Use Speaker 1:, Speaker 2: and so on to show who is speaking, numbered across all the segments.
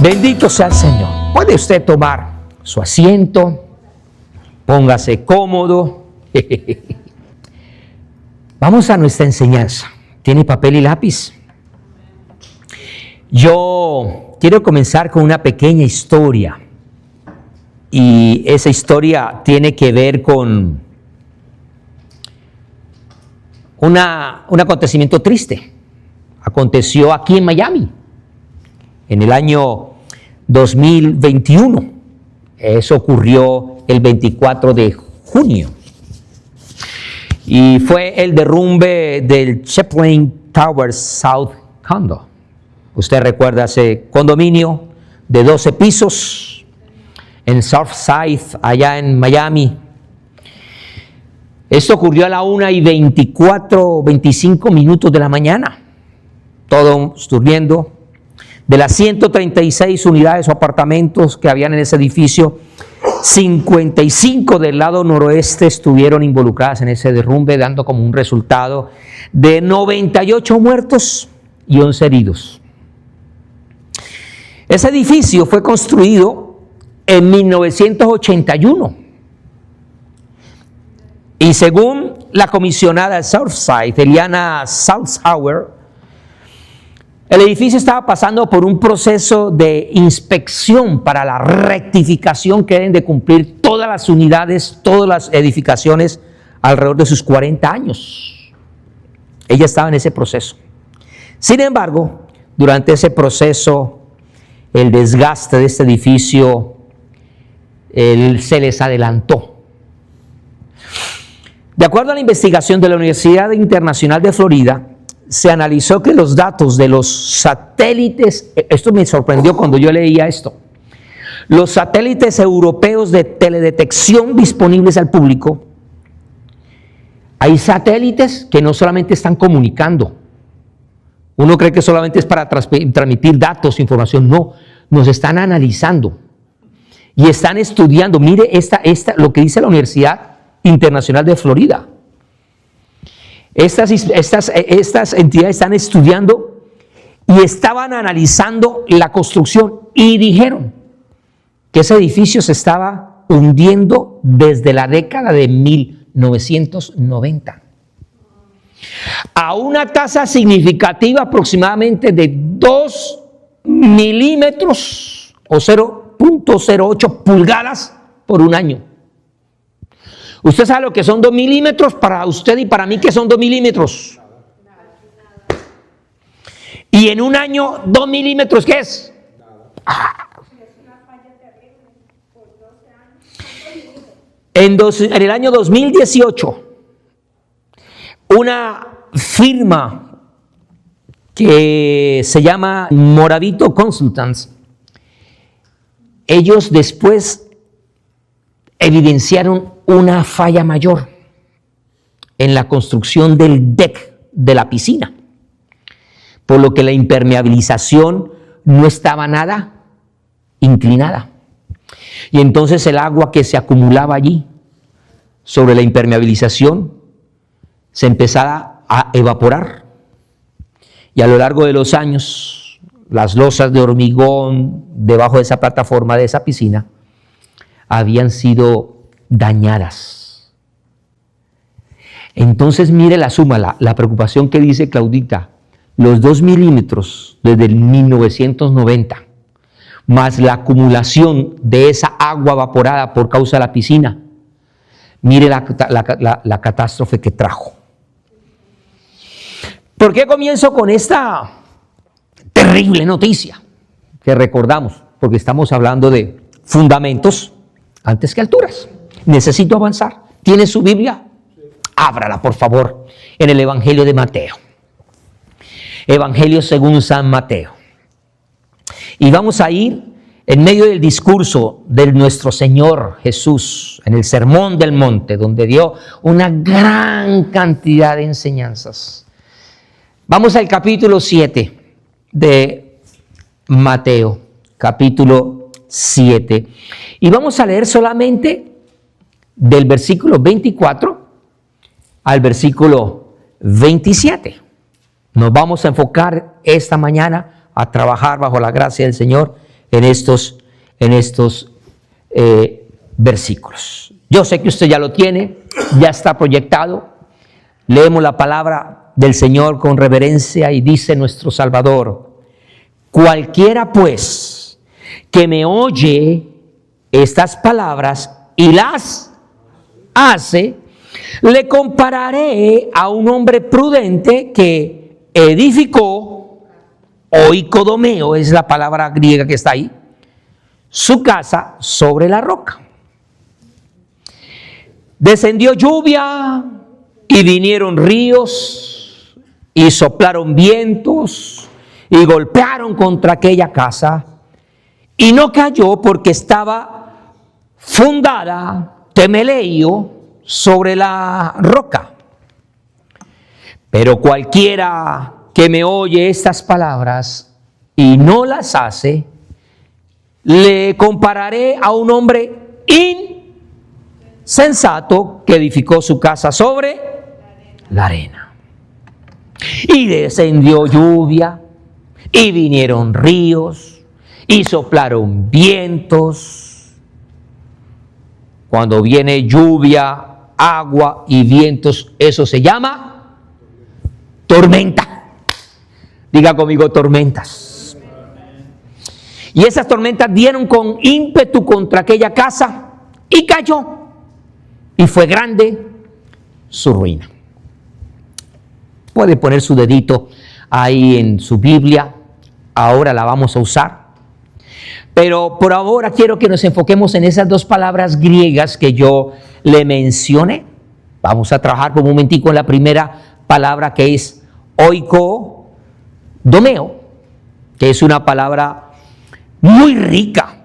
Speaker 1: Bendito sea el Señor. Puede usted tomar su asiento, póngase cómodo. Vamos a nuestra enseñanza. ¿Tiene papel y lápiz? Yo quiero comenzar con una pequeña historia. Y esa historia tiene que ver con un acontecimiento triste. Aconteció aquí en Miami, en el año 2021. Eso ocurrió el 24 de junio. Y fue el derrumbe del Chaplain Towers South Condo. Usted recuerda ese condominio de 12 pisos en Southside, allá en Miami. Esto ocurrió a la 1:25 de la mañana. Todos durmiendo. De las 136 unidades o apartamentos que habían en ese edificio, 55 del lado noroeste estuvieron involucradas en ese derrumbe, dando como un resultado de 98 muertos y 11 heridos. Ese edificio fue construido en 1981 y según la comisionada de Southside, Eliana Salzhauer, el edificio estaba pasando por un proceso de inspección para la rectificación que deben de cumplir todas las unidades, todas las edificaciones alrededor de sus 40 años. Ella estaba en ese proceso. Sin embargo, durante ese proceso, el desgaste de este edificio se les adelantó. De acuerdo a la investigación de la Universidad Internacional de Florida, se analizó que los datos de los satélites, esto me sorprendió cuando yo leía esto, los satélites europeos de teledetección disponibles al público, hay satélites que no solamente están comunicando. Uno cree que solamente es para transmitir datos, información. No, nos están analizando y están estudiando. Mire lo que dice la Universidad Internacional de Florida. Estas entidades están estudiando y estaban analizando la construcción y dijeron que ese edificio se estaba hundiendo desde la década de 1990 a una tasa significativa aproximadamente de 2 milímetros o 0.08 pulgadas por un año. ¿Usted sabe lo que son 2 milímetros para usted y para mí? ¿Qué son 2 milímetros? Y en un año, 2 milímetros, ¿qué es? En el año 2018, una firma que se llama Moravito Consultants, ellos después evidenciaron una falla mayor en la construcción del deck de la piscina, por lo que la impermeabilización no estaba nada inclinada. Y entonces el agua que se acumulaba allí sobre la impermeabilización se empezaba a evaporar. Y a lo largo de los años, las losas de hormigón debajo de esa plataforma de esa piscina habían sido dañadas. Entonces mire la suma, la preocupación que dice Claudita, los 2 milímetros desde el 1990, más la acumulación de esa agua evaporada por causa de la piscina. Mire la catástrofe que trajo. ¿Por qué comienzo con esta terrible noticia que recordamos? Porque estamos hablando de fundamentos antes que alturas. Necesito avanzar. ¿Tiene su Biblia? Ábrala, por favor, en el Evangelio de Mateo. Evangelio según San Mateo. Y vamos a ir en medio del discurso de nuestro Señor Jesús, en el Sermón del Monte, donde dio una gran cantidad de enseñanzas. Vamos al capítulo 7 de Mateo, capítulo 7. Y vamos a leer solamente del versículo 24 al versículo 27. Nos vamos a enfocar esta mañana a trabajar bajo la gracia del Señor en estos versículos. Yo sé que usted ya lo tiene, ya está proyectado. Leemos la palabra del Señor con reverencia y dice nuestro Salvador: cualquiera pues que me oye estas palabras y las hace, le compararé a un hombre prudente que edificó, oikodomeo es la palabra griega que está ahí, su casa sobre la roca. Descendió lluvia y vinieron ríos y soplaron vientos y golpearon contra aquella casa, y no cayó porque estaba fundada, temeleio, sobre la roca. Pero cualquiera que me oye estas palabras y no las hace, le compararé a un hombre insensato que edificó su casa sobre la arena. Y descendió lluvia, y vinieron ríos, y soplaron vientos. Cuando viene lluvia, agua y vientos, eso se llama tormenta. Diga conmigo, tormentas. Y esas tormentas dieron con ímpetu contra aquella casa y cayó, y fue grande su ruina. Puede poner su dedito ahí en su Biblia, ahora la vamos a usar. Pero por ahora quiero que nos enfoquemos en esas dos palabras griegas que yo le mencioné. Vamos a trabajar por un momentico en la primera palabra, que es oikodomeo, que es una palabra muy rica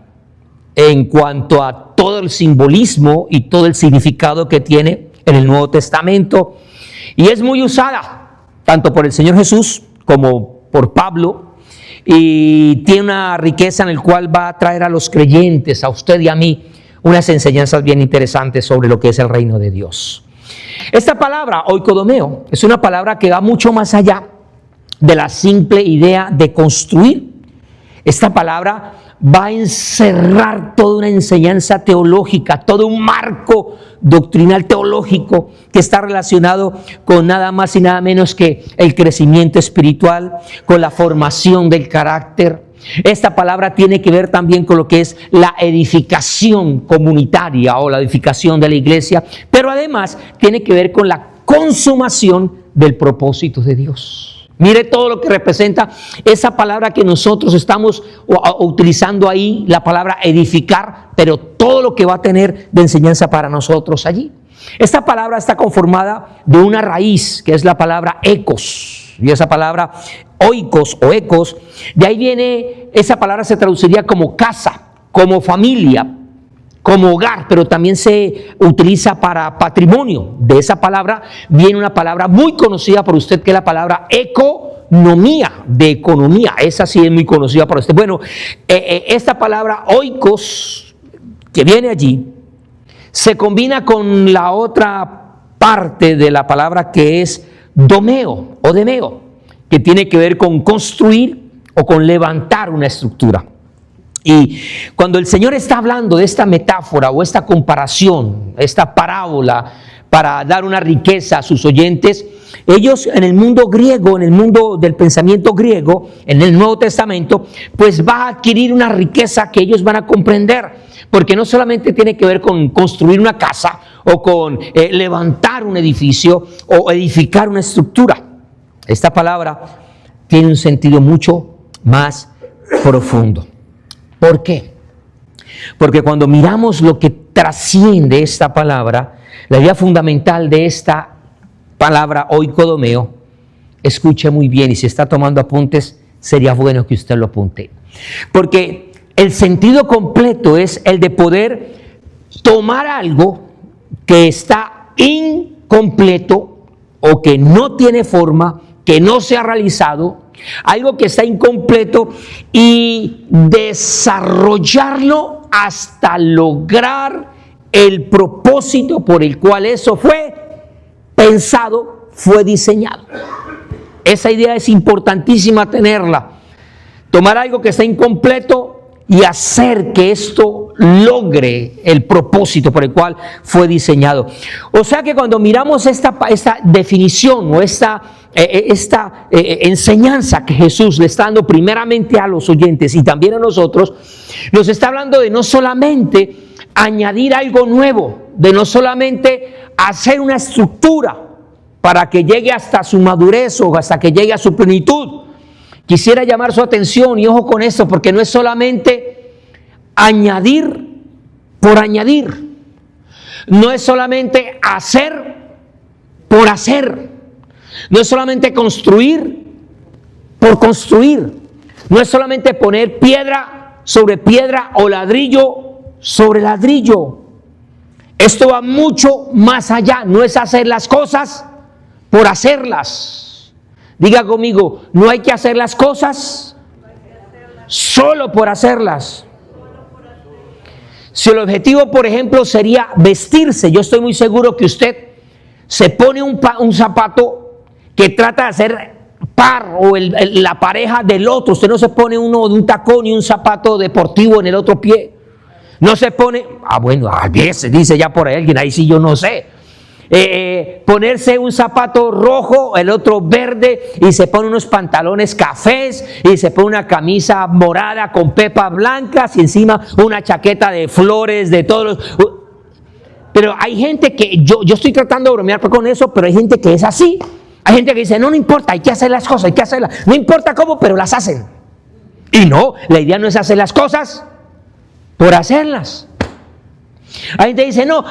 Speaker 1: en cuanto a todo el simbolismo y todo el significado que tiene en el Nuevo Testamento, y es muy usada tanto por el Señor Jesús como por Pablo, y tiene una riqueza en la cual va a traer a los creyentes, a usted y a mí, unas enseñanzas bien interesantes sobre lo que es el reino de Dios. Esta palabra, oikodomeo, es una palabra que va mucho más allá de la simple idea de construir. Esta palabra va a encerrar toda una enseñanza teológica, todo un marco doctrinal teológico que está relacionado con nada más y nada menos que el crecimiento espiritual, con la formación del carácter. Esta palabra tiene que ver también con lo que es la edificación comunitaria o la edificación de la iglesia, pero además tiene que ver con la consumación del propósito de Dios. Mire todo lo que representa esa palabra que nosotros estamos utilizando ahí, la palabra edificar, pero todo lo que va a tener de enseñanza para nosotros allí. Esta palabra está conformada de una raíz, que es la palabra ecos, y esa palabra oikos o ecos, de ahí viene, esa palabra se traduciría como casa, como familia, como hogar, pero también se utiliza para patrimonio. De esa palabra viene una palabra muy conocida por usted, que es la palabra economía, de economía. Esa sí es muy conocida por usted. Bueno, esta palabra oikos, que viene allí, se combina con la otra parte de la palabra, que es domeo o demeo, que tiene que ver con construir o con levantar una estructura. Y cuando el Señor está hablando de esta metáfora o esta comparación, esta parábola, para dar una riqueza a sus oyentes, ellos en el mundo griego, en el mundo del pensamiento griego, en el Nuevo Testamento, pues va a adquirir una riqueza que ellos van a comprender, porque no solamente tiene que ver con construir una casa o con levantar un edificio o edificar una estructura. Esta palabra tiene un sentido mucho más profundo. ¿Por qué? Porque cuando miramos lo que trasciende esta palabra, la idea fundamental de esta palabra oikodomeo, escuche muy bien, y si está tomando apuntes, sería bueno que usted lo apunte. Porque el sentido completo es el de poder tomar algo que está incompleto o que no tiene forma, que no se ha realizado, algo que está incompleto, y desarrollarlo hasta lograr el propósito por el cual eso fue pensado, fue diseñado. Esa idea es importantísima tenerla. Tomar algo que está incompleto y hacer que esto logre el propósito por el cual fue diseñado. O sea que cuando miramos esta definición o esta enseñanza que Jesús le está dando primeramente a los oyentes y también a nosotros, nos está hablando de no solamente añadir algo nuevo, de no solamente hacer una estructura para que llegue hasta su madurez o hasta que llegue a su plenitud. Quisiera llamar su atención, y ojo con esto, porque no es solamente añadir por añadir, no es solamente hacer por hacer, no es solamente construir por construir, no es solamente poner piedra sobre piedra o ladrillo sobre ladrillo. Esto va mucho más allá, no es hacer las cosas por hacerlas. Diga conmigo, no hay que hacer las cosas solo por hacerlas. Si el objetivo, por ejemplo, sería vestirse, yo estoy muy seguro que usted se pone un zapato que trata de hacer par o la pareja del otro. Usted no se pone uno de un tacón y un zapato deportivo en el otro pie. No se pone, bueno, a veces dice ya por ahí alguien, ahí sí yo no sé. Ponerse un zapato rojo, el otro verde, y se pone unos pantalones cafés, y se pone una camisa morada con pepas blancas, y encima una chaqueta de flores, de todos los... Pero hay gente que, yo estoy tratando de bromear con eso, pero hay gente que es así. Hay gente que dice, no importa, hay que hacer las cosas, hay que hacerlas. No importa cómo, pero las hacen. Y no, la idea no es hacer las cosas por hacerlas. Hay gente que dice, no,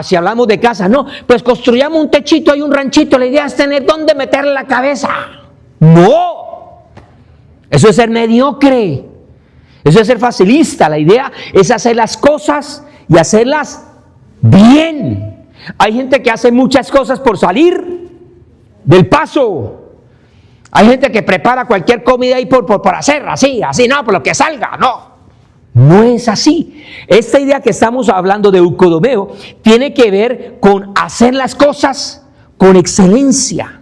Speaker 1: si hablamos de casa, no, pues construyamos un techito y un ranchito, la idea es tener dónde meterle la cabeza. No, eso es ser mediocre, eso es ser facilista. La idea es hacer las cosas y hacerlas bien. Hay gente que hace muchas cosas por salir del paso. Hay gente que prepara cualquier comida y por hacer así, no, por lo que salga, no. No es así. Esta idea que estamos hablando de eucodomeo tiene que ver con hacer las cosas con excelencia.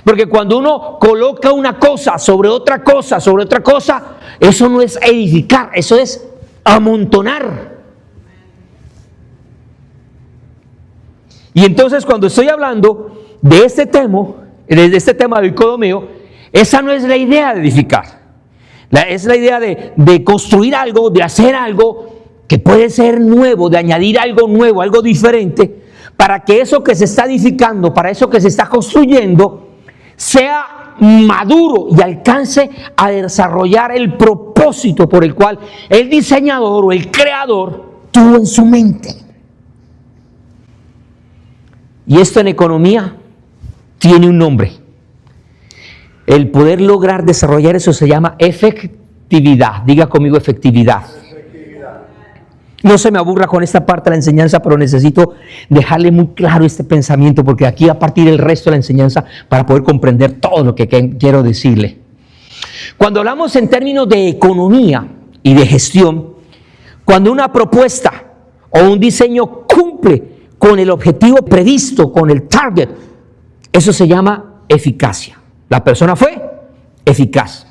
Speaker 1: Porque cuando uno coloca una cosa sobre otra cosa, eso no es edificar, eso es amontonar. Y entonces cuando estoy hablando de este tema de eucodomeo, esa no es la idea de edificar. Es la idea de construir algo, de hacer algo que puede ser nuevo, de añadir algo nuevo, algo diferente, para que eso que se está edificando, para eso que se está construyendo, sea maduro y alcance a desarrollar el propósito por el cual el diseñador o el creador tuvo en su mente. Y esto en economía tiene un nombre. El poder lograr desarrollar eso se llama efectividad. Diga conmigo efectividad. No se me aburra con esta parte de la enseñanza, pero necesito dejarle muy claro este pensamiento, porque aquí va a partir el resto de la enseñanza para poder comprender todo lo que quiero decirle. Cuando hablamos en términos de economía y de gestión, cuando una propuesta o un diseño cumple con el objetivo previsto, con el target, eso se llama eficacia. La persona fue eficaz.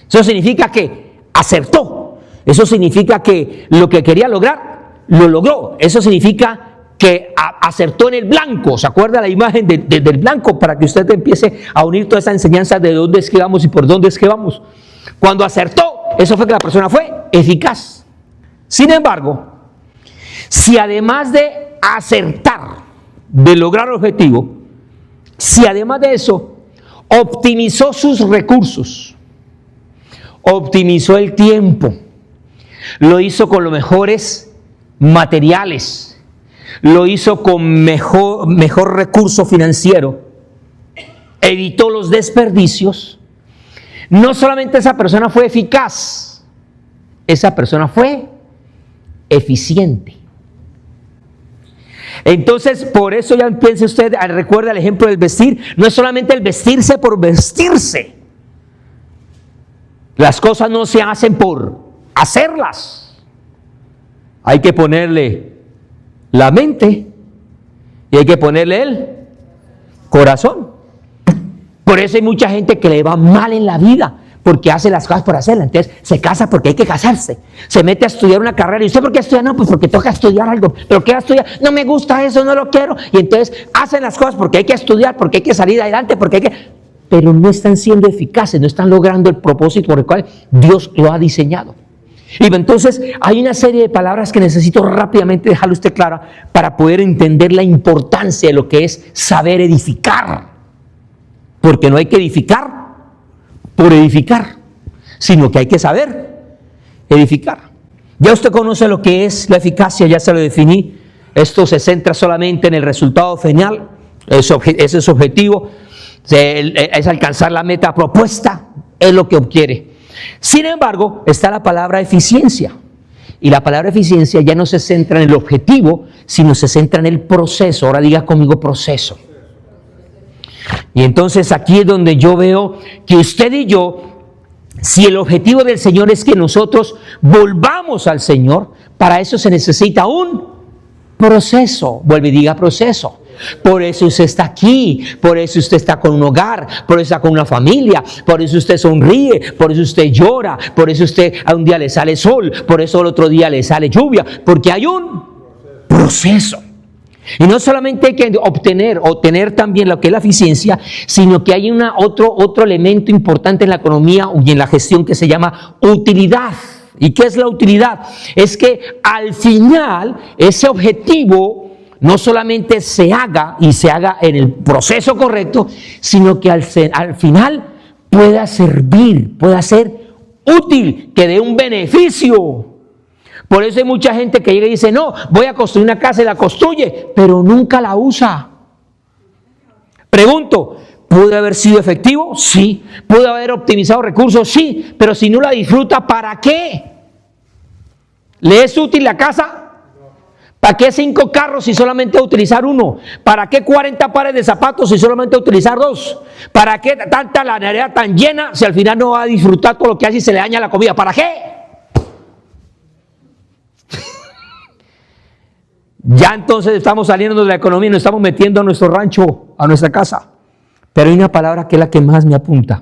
Speaker 1: Eso significa que acertó. Eso significa que lo que quería lograr, lo logró. Eso significa que acertó en el blanco. ¿Se acuerda la imagen del blanco? Para que usted empiece a unir toda esa enseñanza de dónde es que vamos y por dónde es que vamos. Cuando acertó, eso fue que la persona fue eficaz. Sin embargo, si además de acertar, de lograr el objetivo, si además de eso optimizó sus recursos, optimizó el tiempo, lo hizo con los mejores materiales, lo hizo con mejor recurso financiero, evitó los desperdicios, no solamente esa persona fue eficaz, esa persona fue eficiente. Entonces, por eso ya piense usted, recuerda el ejemplo del vestir, no es solamente el vestirse por vestirse. Las cosas no se hacen por hacerlas. Hay que ponerle la mente y hay que ponerle el corazón. Por eso hay mucha gente que le va mal en la vida, porque hace las cosas por hacerlas. Entonces se casa porque hay que casarse. Se mete a estudiar una carrera. ¿Y usted por qué estudia? No, pues porque toca estudiar algo. ¿Pero qué va a estudiar? No me gusta eso, no lo quiero. Y entonces hacen las cosas porque hay que estudiar, porque hay que salir adelante, porque hay que... Pero no están siendo eficaces, no están logrando el propósito por el cual Dios lo ha diseñado. Y entonces hay una serie de palabras que necesito rápidamente dejarle usted clara para poder entender la importancia de lo que es saber edificar. Porque no hay que edificar por edificar, sino que hay que saber edificar. Ya usted conoce lo que es la eficacia, ya se lo definí. Esto se centra solamente en el resultado final, ese es su objetivo, es alcanzar la meta propuesta, es lo que quiere. Sin embargo, está la palabra eficiencia. Y la palabra eficiencia ya no se centra en el objetivo, sino se centra en el proceso. Ahora diga conmigo proceso. Y entonces aquí es donde yo veo que usted y yo, si el objetivo del Señor es que nosotros volvamos al Señor, para eso se necesita un proceso. Vuelve y diga proceso. Por eso usted está aquí, por eso usted está con un hogar, por eso está con una familia, por eso usted sonríe, por eso usted llora, por eso usted a un día le sale sol, por eso al otro día le sale lluvia, porque hay un proceso. Y no solamente hay que obtener también lo que es la eficiencia, sino que hay otro elemento importante en la economía y en la gestión que se llama utilidad. ¿Y qué es la utilidad? Es que al final ese objetivo no solamente se haga y se haga en el proceso correcto, sino que al final pueda servir, pueda ser útil, que dé un beneficio. Por eso hay mucha gente que llega y dice, no, voy a construir una casa y la construye, pero nunca la usa. Pregunto, ¿pudo haber sido efectivo? Sí. ¿Pudo haber optimizado recursos? Sí. Pero si no la disfruta, ¿para qué? ¿Le es útil la casa? ¿Para qué 5 carros si solamente utilizar uno? ¿Para qué 40 pares de zapatos si solamente utilizar 2? ¿Para qué tanta la nevera tan llena si al final no va a disfrutar todo lo que hace y se le daña la comida? ¿Para qué? Ya entonces estamos saliendo de la economía y nos estamos metiendo a nuestro rancho, a nuestra casa. Pero hay una palabra que es la que más me apunta,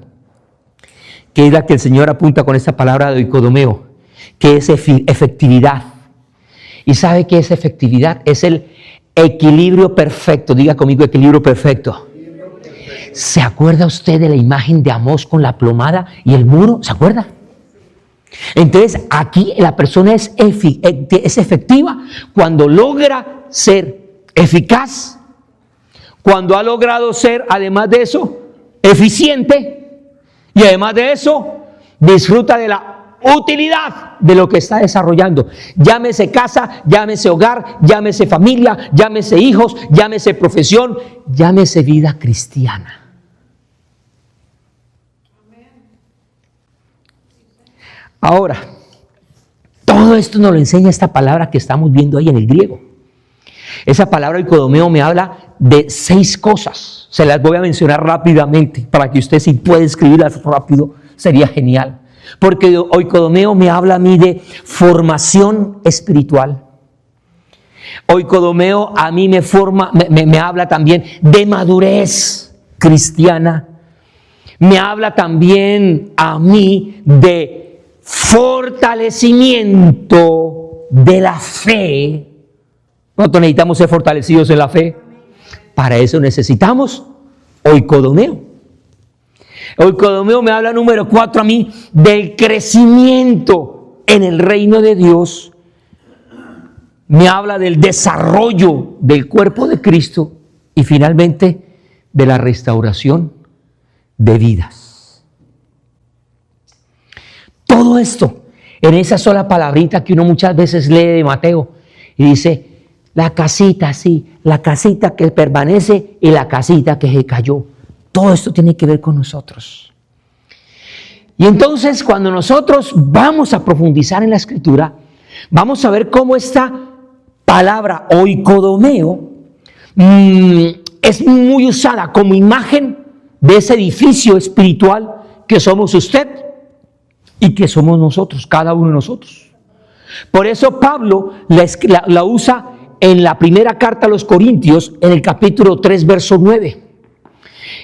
Speaker 1: que es la que el Señor apunta con esta palabra de oikodomeo, que es efectividad. ¿Y sabe qué es efectividad? Es el equilibrio perfecto. Diga conmigo equilibrio perfecto. ¿Se acuerda usted de la imagen de Amós con la plomada y el muro? ¿Se acuerda? Entonces aquí la persona es efectiva cuando logra ser eficaz, cuando ha logrado ser, además de eso, eficiente, y además de eso, disfruta de la utilidad de lo que está desarrollando. Llámese casa, llámese hogar, llámese familia, llámese hijos, llámese profesión, llámese vida cristiana. Ahora, todo esto nos lo enseña esta palabra que estamos viendo ahí en el griego. Esa palabra oikodomeo me habla de 6 cosas. Se las voy a mencionar rápidamente para que usted, si puede escribirlas rápido, sería genial. Porque oikodomeo me habla a mí de formación espiritual. Oikodomeo a mí me habla también de madurez cristiana. Me habla también a mí de fortalecimiento de la fe. Nosotros necesitamos ser fortalecidos en la fe. Para eso necesitamos oikodomeo. Oikodomeo me habla, número 4, a mí del crecimiento en el reino de Dios. Me habla del desarrollo del cuerpo de Cristo y finalmente de la restauración de vidas. Todo esto en esa sola palabrita que uno muchas veces lee de Mateo y dice, la casita, sí, la casita que permanece y la casita que se cayó. Todo esto tiene que ver con nosotros. Y entonces cuando nosotros vamos a profundizar en la Escritura, vamos a ver cómo esta palabra oikodomeo es muy usada como imagen de ese edificio espiritual que somos usted y que somos nosotros, cada uno de nosotros. Por eso Pablo la usa en la primera carta a los Corintios, en el capítulo 3, verso 9.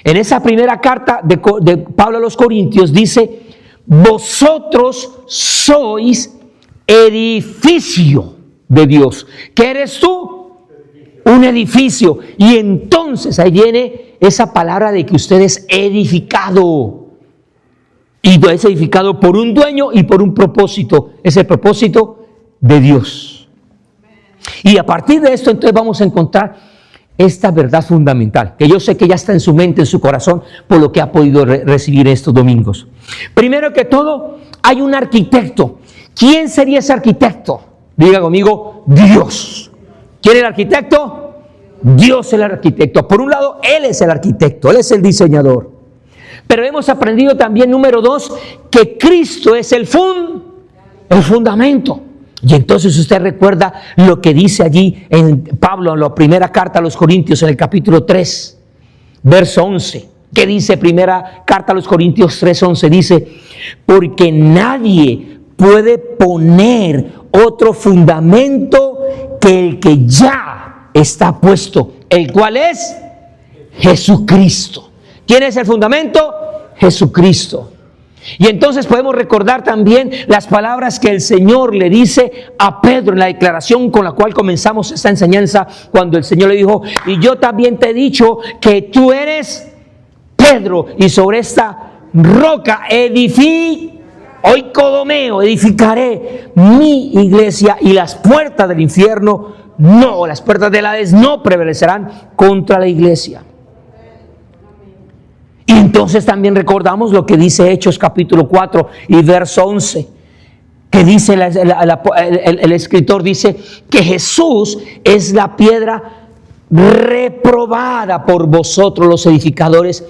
Speaker 1: En esa primera carta de Pablo a los Corintios dice, vosotros sois edificio de Dios. ¿Qué eres tú? Un edificio. Y entonces ahí viene esa palabra de que usted es edificado. Y es edificado por un dueño y por un propósito. Es el propósito de Dios. Y a partir de esto entonces vamos a encontrar esta verdad fundamental, que yo sé que ya está en su mente, en su corazón, por lo que ha podido recibir estos domingos. Primero que todo, hay un arquitecto. ¿Quién sería ese arquitecto? Diga conmigo, Dios. ¿Quién es el arquitecto? Dios es el arquitecto. Por un lado, Él es el arquitecto, Él es el diseñador. Pero hemos aprendido también, número 2, que Cristo es el fundamento. Y entonces usted recuerda lo que dice allí en Pablo, en la primera carta a los Corintios, en el capítulo 3, verso 11. ¿Qué dice primera carta a los Corintios 3:11? Dice, porque nadie puede poner otro fundamento que el que ya está puesto, el cual es Jesucristo. ¿Quién es el fundamento? Jesucristo. Y entonces podemos recordar también las palabras que el Señor le dice a Pedro en la declaración con la cual comenzamos esta enseñanza, cuando el Señor le dijo, y yo también te he dicho que tú eres Pedro, y sobre esta roca edificaré mi iglesia, y las puertas del infierno las puertas del Hades no prevalecerán contra la iglesia. Y entonces también recordamos lo que dice Hechos capítulo 4 y verso 11, que dice el escritor dice que Jesús es la piedra reprobada por vosotros los edificadores,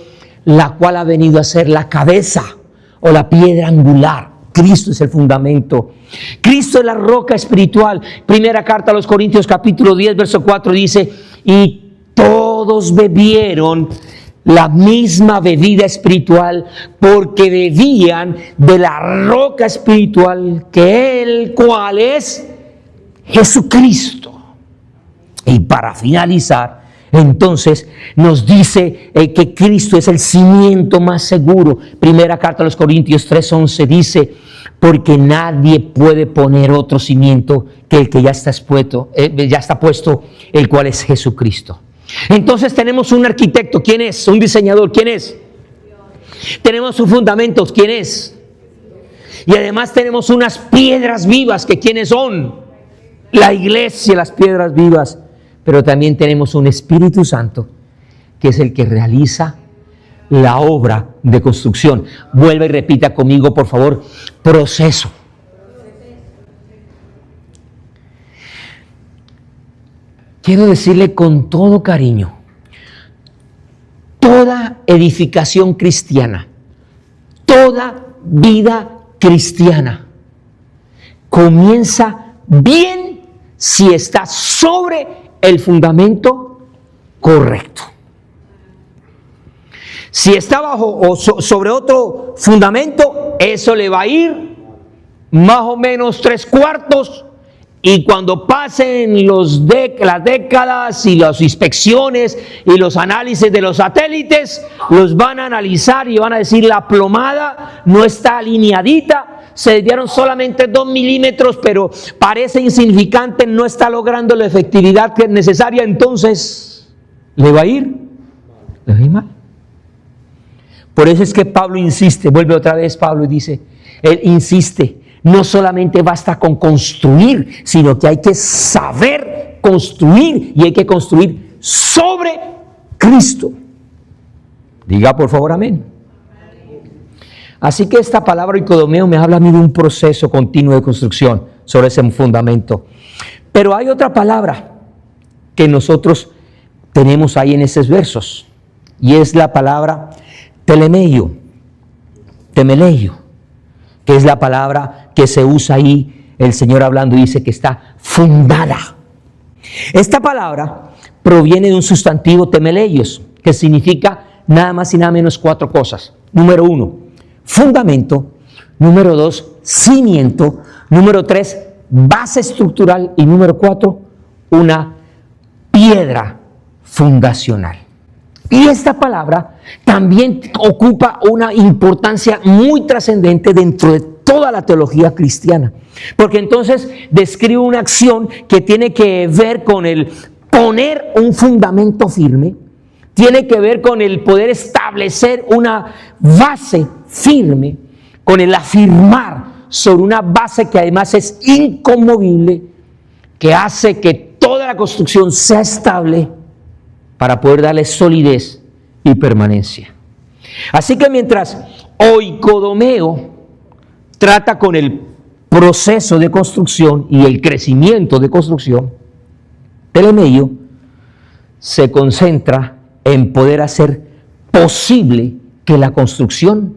Speaker 1: la cual ha venido a ser la cabeza o la piedra angular. Cristo es el fundamento. Cristo es la roca espiritual. Primera carta a los Corintios capítulo 10 verso 4 dice, y todos bebieron la misma bebida espiritual, porque bebían de la roca espiritual, que el cual es Jesucristo. Y para finalizar, entonces nos dice que Cristo es el cimiento más seguro. Primera carta a los Corintios 3:11 dice, porque nadie puede poner otro cimiento que el que ya está puesto, el cual es Jesucristo. Entonces tenemos un arquitecto, ¿quién es? Un diseñador, ¿quién es? Tenemos sus fundamentos, ¿quién es? Y además tenemos unas piedras vivas, que ¿quiénes son? La iglesia, las piedras vivas. Pero también tenemos un Espíritu Santo, que es el que realiza la obra de construcción. Vuelva y repita conmigo, por favor, proceso. Quiero decirle con todo cariño, toda edificación cristiana, toda vida cristiana, comienza bien si está sobre el fundamento correcto. Si está bajo o sobre otro fundamento, eso le va a ir más o menos 3/4. Y cuando pasen las décadas y las inspecciones y los análisis de los satélites, los van a analizar y van a decir, la plomada no está alineadita, se desviaron solamente 2 milímetros, pero parece insignificante, no está logrando la efectividad que es necesaria, entonces le va a ir mal. Por eso es que Pablo insiste, vuelve otra vez Pablo y dice, él insiste, no solamente basta con construir, sino que hay que saber construir, y hay que construir sobre Cristo. Diga por favor amén. Así que esta palabra oikodomeo me habla a mí de un proceso continuo de construcción sobre ese fundamento. Pero hay otra palabra que nosotros tenemos ahí en esos versos, y es la palabra temeleio, que es la palabra que se usa ahí, el Señor hablando dice que está fundada. Esta palabra proviene de un sustantivo temeleios, que significa nada más y nada menos 4 cosas. Número 1, fundamento. Número 2, cimiento. Número 3, base estructural. Y número 4, una piedra fundacional. Y esta palabra también ocupa una importancia muy trascendente dentro de toda la teología cristiana, porque entonces describe una acción que tiene que ver con el poner un fundamento firme, tiene que ver con el poder establecer una base firme, con el afirmar sobre una base que además es inconmovible, que hace que toda la construcción sea estable para poder darle solidez y permanencia. Así que mientras oikodomeo trata con el proceso de construcción y el crecimiento de construcción, telemeio se concentra en poder hacer posible que la construcción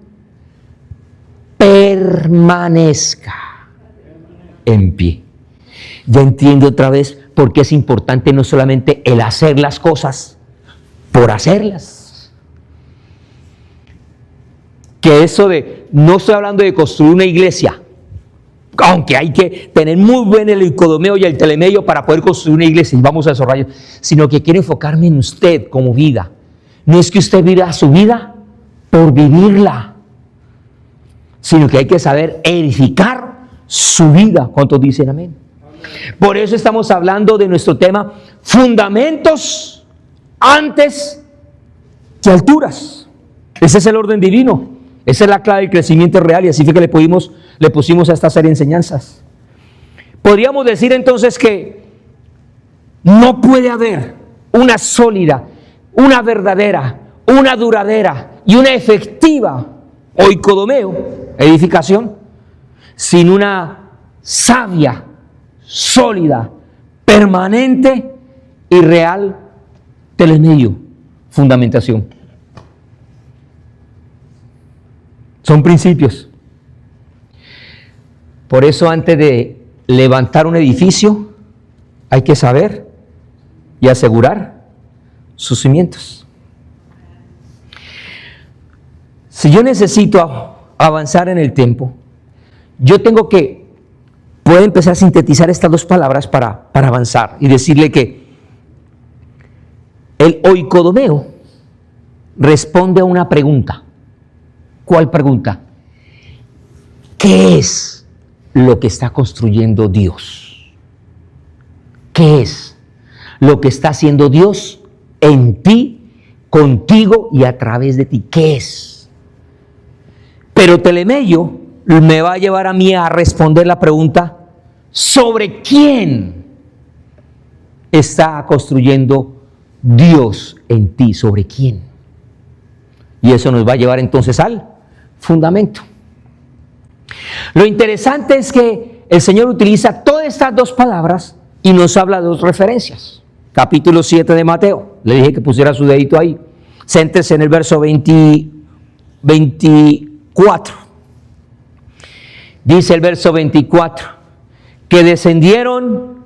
Speaker 1: permanezca en pie. Ya entiendo otra vez por qué es importante no solamente el hacer las cosas por hacerlas. Que eso de, no estoy hablando de construir una iglesia, aunque hay que tener muy buen el oikodomeo y el telemeio para poder construir una iglesia, y vamos a desarrollar, sino que quiero enfocarme en usted como vida. No es que usted viva su vida por vivirla, sino que hay que saber edificar su vida. ¿Cuántos dicen amén? Por eso estamos hablando de nuestro tema, fundamentos antes que alturas. Ese es el orden divino. Esa es la clave del crecimiento real, y así fue que le pusimos a esta serie de enseñanzas. Podríamos decir entonces que no puede haber una sólida, una verdadera, una duradera y una efectiva oikodomeo, edificación, sin una sabia, sólida, permanente y real telemeio, fundamentación. Son principios. Por eso antes de levantar un edificio hay que saber y asegurar sus cimientos. Si yo necesito avanzar en el tiempo, yo tengo que poder empezar a sintetizar estas dos palabras para avanzar y decirle que el oikodomeo responde a una pregunta. ¿Cuál pregunta? ¿Qué es lo que está construyendo Dios? ¿Qué es lo que está haciendo Dios en ti, contigo y a través de ti? ¿Qué es? Pero telemeio me va a llevar a mí a responder la pregunta sobre quién está construyendo Dios en ti, sobre quién. Y eso nos va a llevar entonces al fundamento. Lo interesante es que el Señor utiliza todas estas dos palabras y nos habla de dos referencias. Capítulo 7 de Mateo. Le dije que pusiera su dedito ahí. Céntrese en el verso 24. Dice el verso 24, que descendieron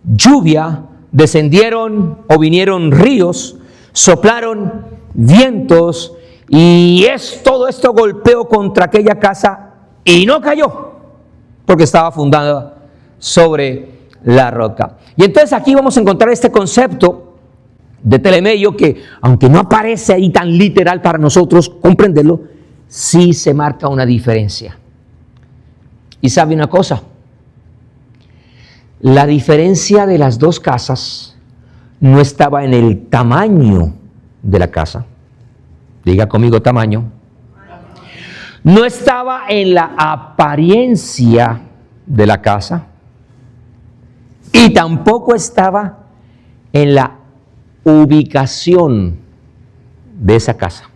Speaker 1: lluvia, descendieron o vinieron ríos, soplaron vientos, y todo esto golpeó contra aquella casa y no cayó, porque estaba fundada sobre la roca. Y entonces aquí vamos a encontrar este concepto de telemeio que, aunque no aparece ahí tan literal para nosotros comprenderlo, sí se marca una diferencia. Y sabe una cosa, la diferencia de las dos casas no estaba en el tamaño de la casa. Diga conmigo tamaño. No estaba en la apariencia de la casa y tampoco estaba en la ubicación de esa casa.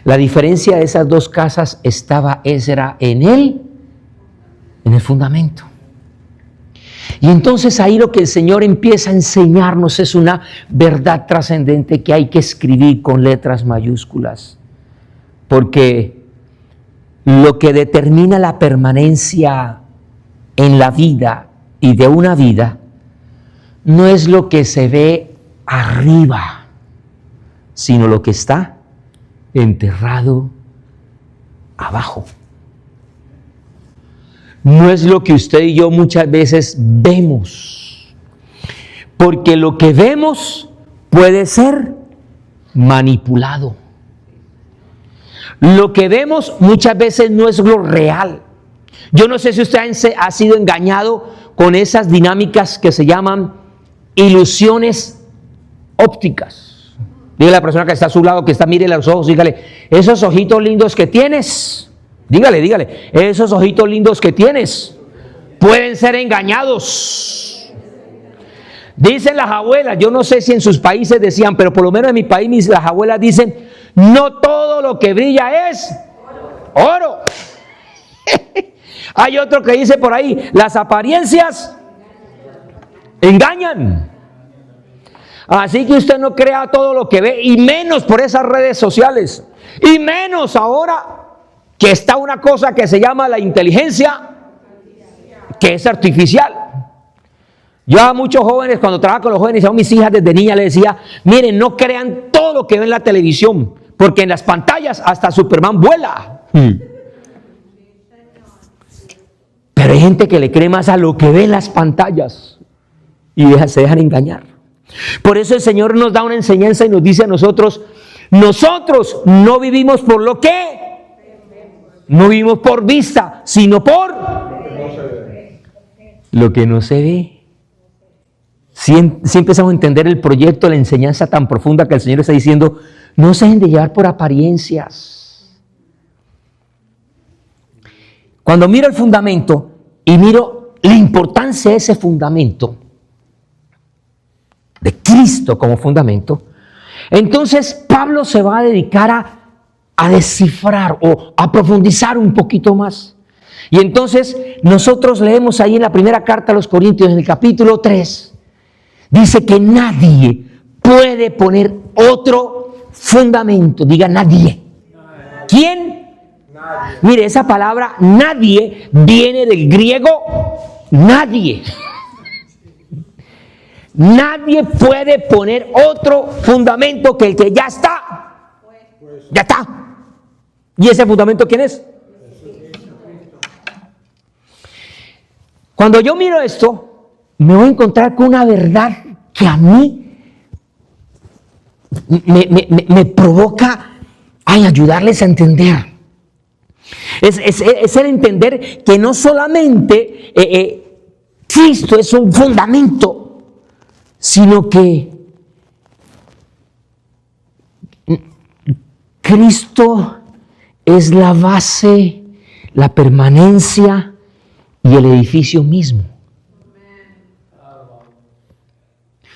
Speaker 1: La diferencia de esas dos casas era en el fundamento. Y entonces ahí lo que el Señor empieza a enseñarnos es una verdad trascendente que hay que escribir con letras mayúsculas. Porque lo que determina la permanencia en la vida y de una vida no es lo que se ve arriba, sino lo que está enterrado abajo. No es lo que usted y yo muchas veces vemos, porque lo que vemos puede ser manipulado. Lo que vemos muchas veces no es lo real. Yo no sé si usted ha sido engañado con esas dinámicas que se llaman ilusiones ópticas. Dígale a la persona que está a su lado, que está, mire los ojos, dígale, esos ojitos lindos que tienes, dígale, esos ojitos lindos que tienes pueden ser engañados. Dicen las abuelas, yo no sé si en sus países decían, pero por lo menos en mi país las abuelas dicen, no todo lo que brilla es oro. Hay otro que dice por ahí, las apariencias engañan. Así que usted no crea todo lo que ve, y menos por esas redes sociales, y menos ahora que está una cosa que se llama la inteligencia, que es artificial. Yo a muchos jóvenes, cuando trabajaba con los jóvenes, a mis hijas desde niña les decía, miren, no crean todo lo que ven en la televisión, porque en las pantallas hasta Superman vuela. Pero hay gente que le cree más a lo que ve en las pantallas y se dejan engañar. Por eso el Señor nos da una enseñanza y nos dice a nosotros no vivimos por lo que, no vivimos por vista, sino por lo que no se ve. Si empezamos a entender el proyecto, la enseñanza tan profunda que el Señor está diciendo, no se dejen de llevar por apariencias. Cuando miro el fundamento y miro la importancia de ese fundamento, de Cristo como fundamento, entonces Pablo se va a dedicar a descifrar o a profundizar un poquito más. Y entonces nosotros leemos ahí en la primera carta a los Corintios, en el capítulo 3, dice que nadie puede poner otro fundamento. Diga nadie. ¿Quién? Nadie. Mire, esa palabra nadie viene del griego nadie. Nadie puede poner otro fundamento que el que ya está. Ya está. ¿Y ese fundamento quién es? Cuando yo miro esto, me voy a encontrar con una verdad que a mí me provoca ayudarles a entender. Es el entender que no solamente Cristo es un fundamento, sino que Cristo es la base, la permanencia y el edificio mismo.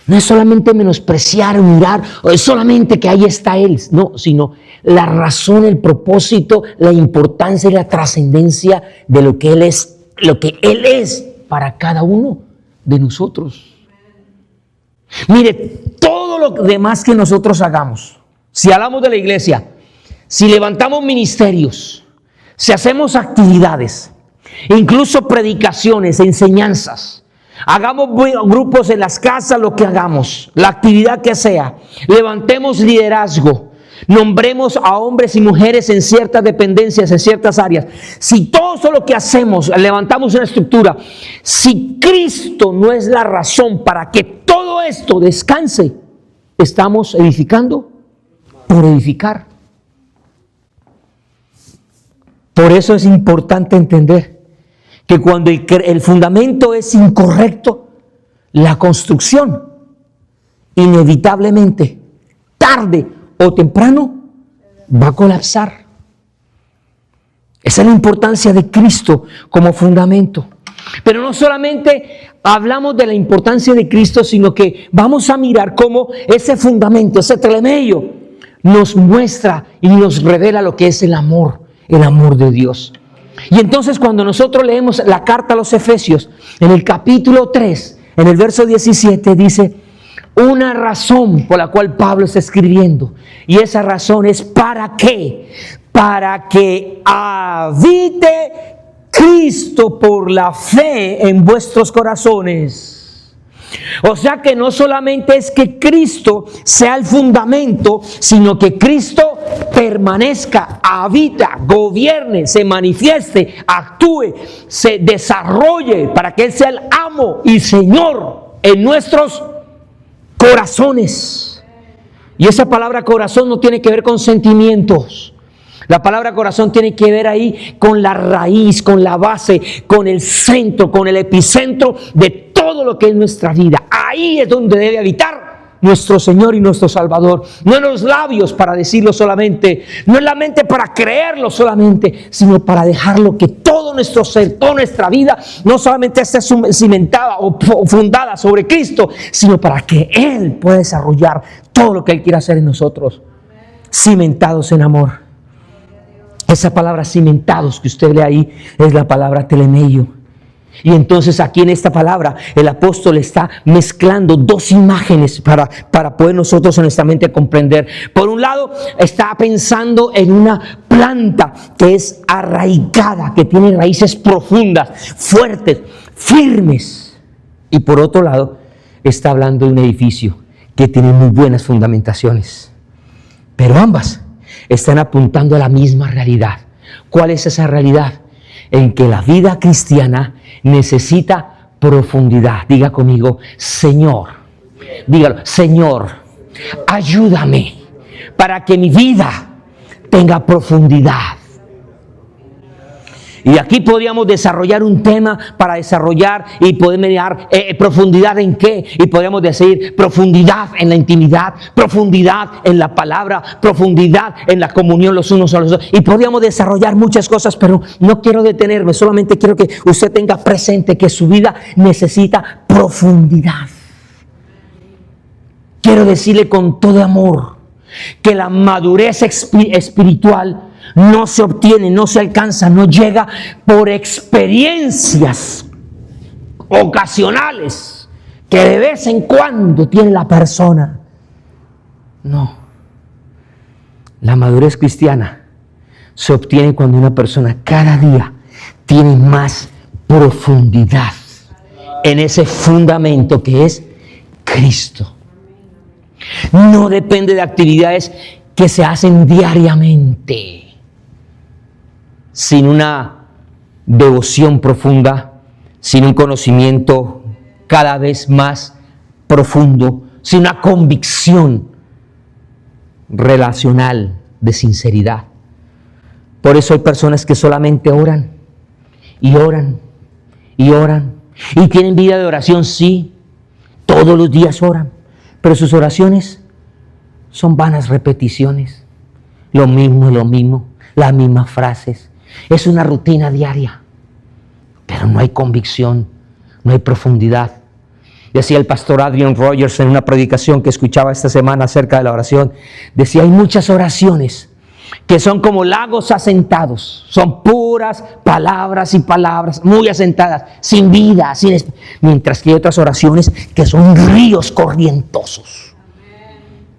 Speaker 1: No es solamente menospreciar, mirar, o es solamente que ahí está Él, no, sino la razón, el propósito, la importancia y la trascendencia de lo que Él es para cada uno de nosotros. Mire, todo lo demás que nosotros hagamos, si hablamos de la iglesia, si levantamos ministerios, si hacemos actividades, incluso predicaciones, enseñanzas, hagamos grupos en las casas, lo que hagamos, la actividad que sea, levantemos liderazgo, nombremos a hombres y mujeres en ciertas dependencias, en ciertas áreas. Si todo eso lo que hacemos, levantamos una estructura, si Cristo no es la razón para que todo esto descanse, estamos edificando por edificar. Por eso es importante entender que cuando el fundamento es incorrecto, la construcción inevitablemente, tarde o temprano, va a colapsar. Esa es la importancia de Cristo como fundamento. Pero no solamente hablamos de la importancia de Cristo, sino que vamos a mirar cómo ese fundamento, ese telemello, nos muestra y nos revela lo que es el amor de Dios. Y entonces cuando nosotros leemos la carta a los Efesios, en el capítulo 3, en el verso 17, dice una razón por la cual Pablo está escribiendo. Y esa razón es ¿para qué? Para que habite Cristo por la fe en vuestros corazones. O sea que no solamente es que Cristo sea el fundamento, sino que Cristo permanezca, habita, gobierne, se manifieste, actúe, se desarrolle para que Él sea el amo y Señor en nuestros corazones. Y esa palabra corazón no tiene que ver con sentimientos. La palabra corazón tiene que ver ahí con la raíz, con la base, con el centro, con el epicentro de todo lo que es nuestra vida. Ahí es donde debe habitar nuestro Señor y nuestro Salvador. No en los labios para decirlo solamente, no en la mente para creerlo solamente, sino para dejarlo que todo nuestro ser, toda nuestra vida, no solamente esté cimentada o fundada sobre Cristo, sino para que Él pueda desarrollar todo lo que Él quiere hacer en nosotros, cimentados en amor. Esa palabra cimentados que usted lee ahí es la palabra telemeio. Y entonces aquí en esta palabra el apóstol está mezclando dos imágenes para poder nosotros en nuestra mente comprender. Por un lado está pensando en una planta que es arraigada, que tiene raíces profundas, fuertes, firmes. Y por otro lado está hablando de un edificio que tiene muy buenas fundamentaciones. Pero ambas están apuntando a la misma realidad. ¿Cuál es esa realidad? En que la vida cristiana necesita profundidad. Diga conmigo, Señor, dígalo, Señor, ayúdame para que mi vida tenga profundidad. Y aquí podríamos desarrollar un tema para desarrollar y poder mediar profundidad en qué. Y podríamos decir profundidad en la intimidad, profundidad en la palabra, profundidad en la comunión los unos a los otros. Y podríamos desarrollar muchas cosas, pero no quiero detenerme. Solamente quiero que usted tenga presente que su vida necesita profundidad. Quiero decirle con todo amor que la madurez espiritual no se obtiene, no se alcanza, no llega por experiencias ocasionales que de vez en cuando tiene la persona. No. La madurez cristiana se obtiene cuando una persona cada día tiene más profundidad en ese fundamento que es Cristo. No depende de actividades que se hacen diariamente. Sin una devoción profunda, sin un conocimiento cada vez más profundo, sin una convicción relacional de sinceridad. Por eso hay personas que solamente oran y oran y oran y tienen vida de oración, sí, todos los días oran, pero sus oraciones son vanas repeticiones, lo mismo, las mismas frases. Es una rutina diaria, pero no hay convicción, no hay profundidad. Decía el pastor Adrian Rogers en una predicación que escuchaba esta semana acerca de la oración, decía, hay muchas oraciones que son como lagos asentados, son puras palabras y palabras muy asentadas, sin vida, mientras que hay otras oraciones que son ríos corrientosos,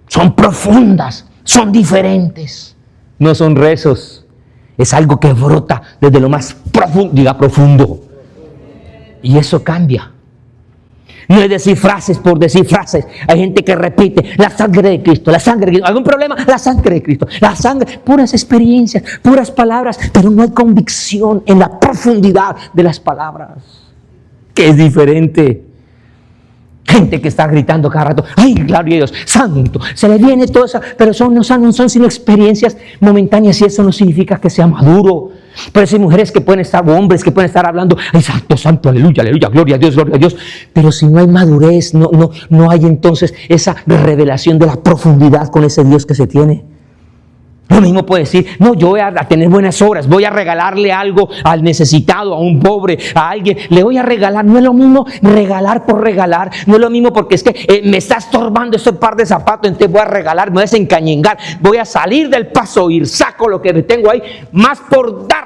Speaker 1: son profundas, son diferentes, no son rezos. Es algo que brota desde lo más profundo, diga profundo. Y eso cambia. No es decir frases por decir frases. Hay gente que repite, la sangre de Cristo, la sangre de Cristo. ¿Algún problema? La sangre de Cristo. La sangre, puras experiencias, puras palabras, pero no hay convicción en la profundidad de las palabras, que es diferente. Gente que está gritando cada rato, ¡ay, gloria a Dios, santo! Se le viene todo eso, pero no son sino experiencias momentáneas y eso no significa que sea maduro. Pero hay mujeres que pueden estar, o hombres que pueden estar hablando, ¡ay, santo, santo, aleluya, aleluya, gloria a Dios, gloria a Dios! Pero si no hay madurez, no hay entonces esa revelación de la profundidad con ese Dios que se tiene. Lo mismo puede decir, no, yo voy a tener buenas obras, voy a regalarle algo al necesitado, a un pobre, a alguien, le voy a regalar. No es lo mismo regalar por regalar, no es lo mismo porque es que me está estorbando ese par de zapatos, entonces voy a regalar, me voy a desencañengar, voy a salir del paso y saco lo que tengo ahí, más por dar.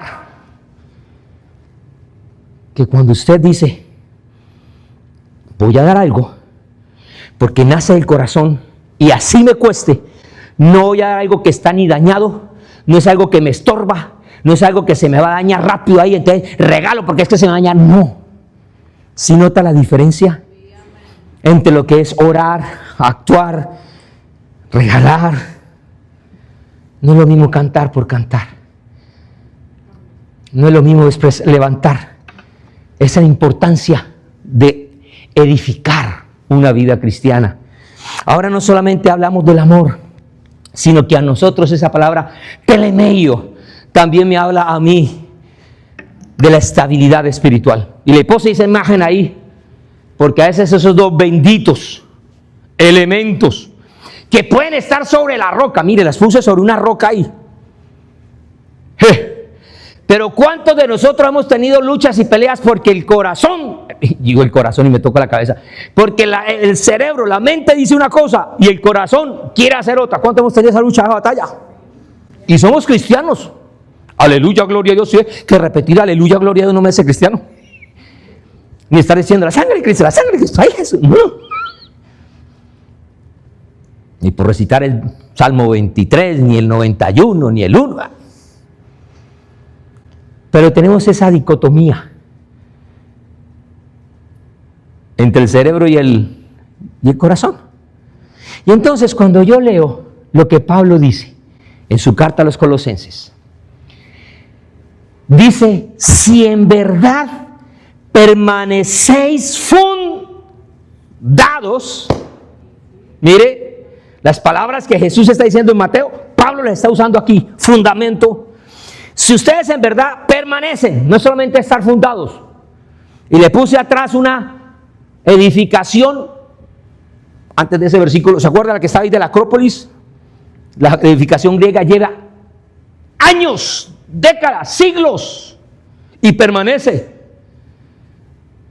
Speaker 1: Que cuando usted dice, voy a dar algo, porque nace del corazón y así me cueste, no voy a dar algo que está ni dañado, no es algo que me estorba, no es algo que se me va a dañar rápido ahí, entonces regalo porque es que se me va a dañar. No. ¿Sí nota la diferencia entre lo que es orar, actuar, regalar? No es lo mismo cantar por cantar. No es lo mismo después levantar. Esa es la importancia de edificar una vida cristiana. Ahora no solamente hablamos del amor, sino que a nosotros esa palabra telemeio también me habla a mí de la estabilidad espiritual. Y le puse esa imagen ahí, porque a veces esos dos benditos elementos que pueden estar sobre la roca, mire, las puse sobre una roca ahí. Pero ¿cuántos de nosotros hemos tenido luchas y peleas porque el corazón, digo el corazón y me toca la cabeza, porque el cerebro, la mente dice una cosa y el corazón quiere hacer otra? ¿Cuántos hemos tenido esa lucha, esa batalla? Y somos cristianos. Aleluya, gloria a Dios. ¿Sí? Que repetir aleluya, gloria a Dios no me hace cristiano. Ni estar diciendo la sangre de Cristo, la sangre de Cristo. Ay, Jesús. No. Ni por recitar el Salmo 23, ni el 91, ni el 1. Pero tenemos esa dicotomía entre el cerebro y el corazón. Y entonces cuando yo leo lo que Pablo dice en su carta a los Colosenses, dice: si en verdad permanecéis fundados, mire, las palabras que Jesús está diciendo en Mateo, Pablo las está usando aquí, fundamento. Si ustedes en verdad permanecen, no es solamente estar fundados. Y le puse atrás una edificación, antes de ese versículo, ¿se acuerdan la que estaba ahí de la Acrópolis? La edificación griega lleva años, décadas, siglos, y permanece.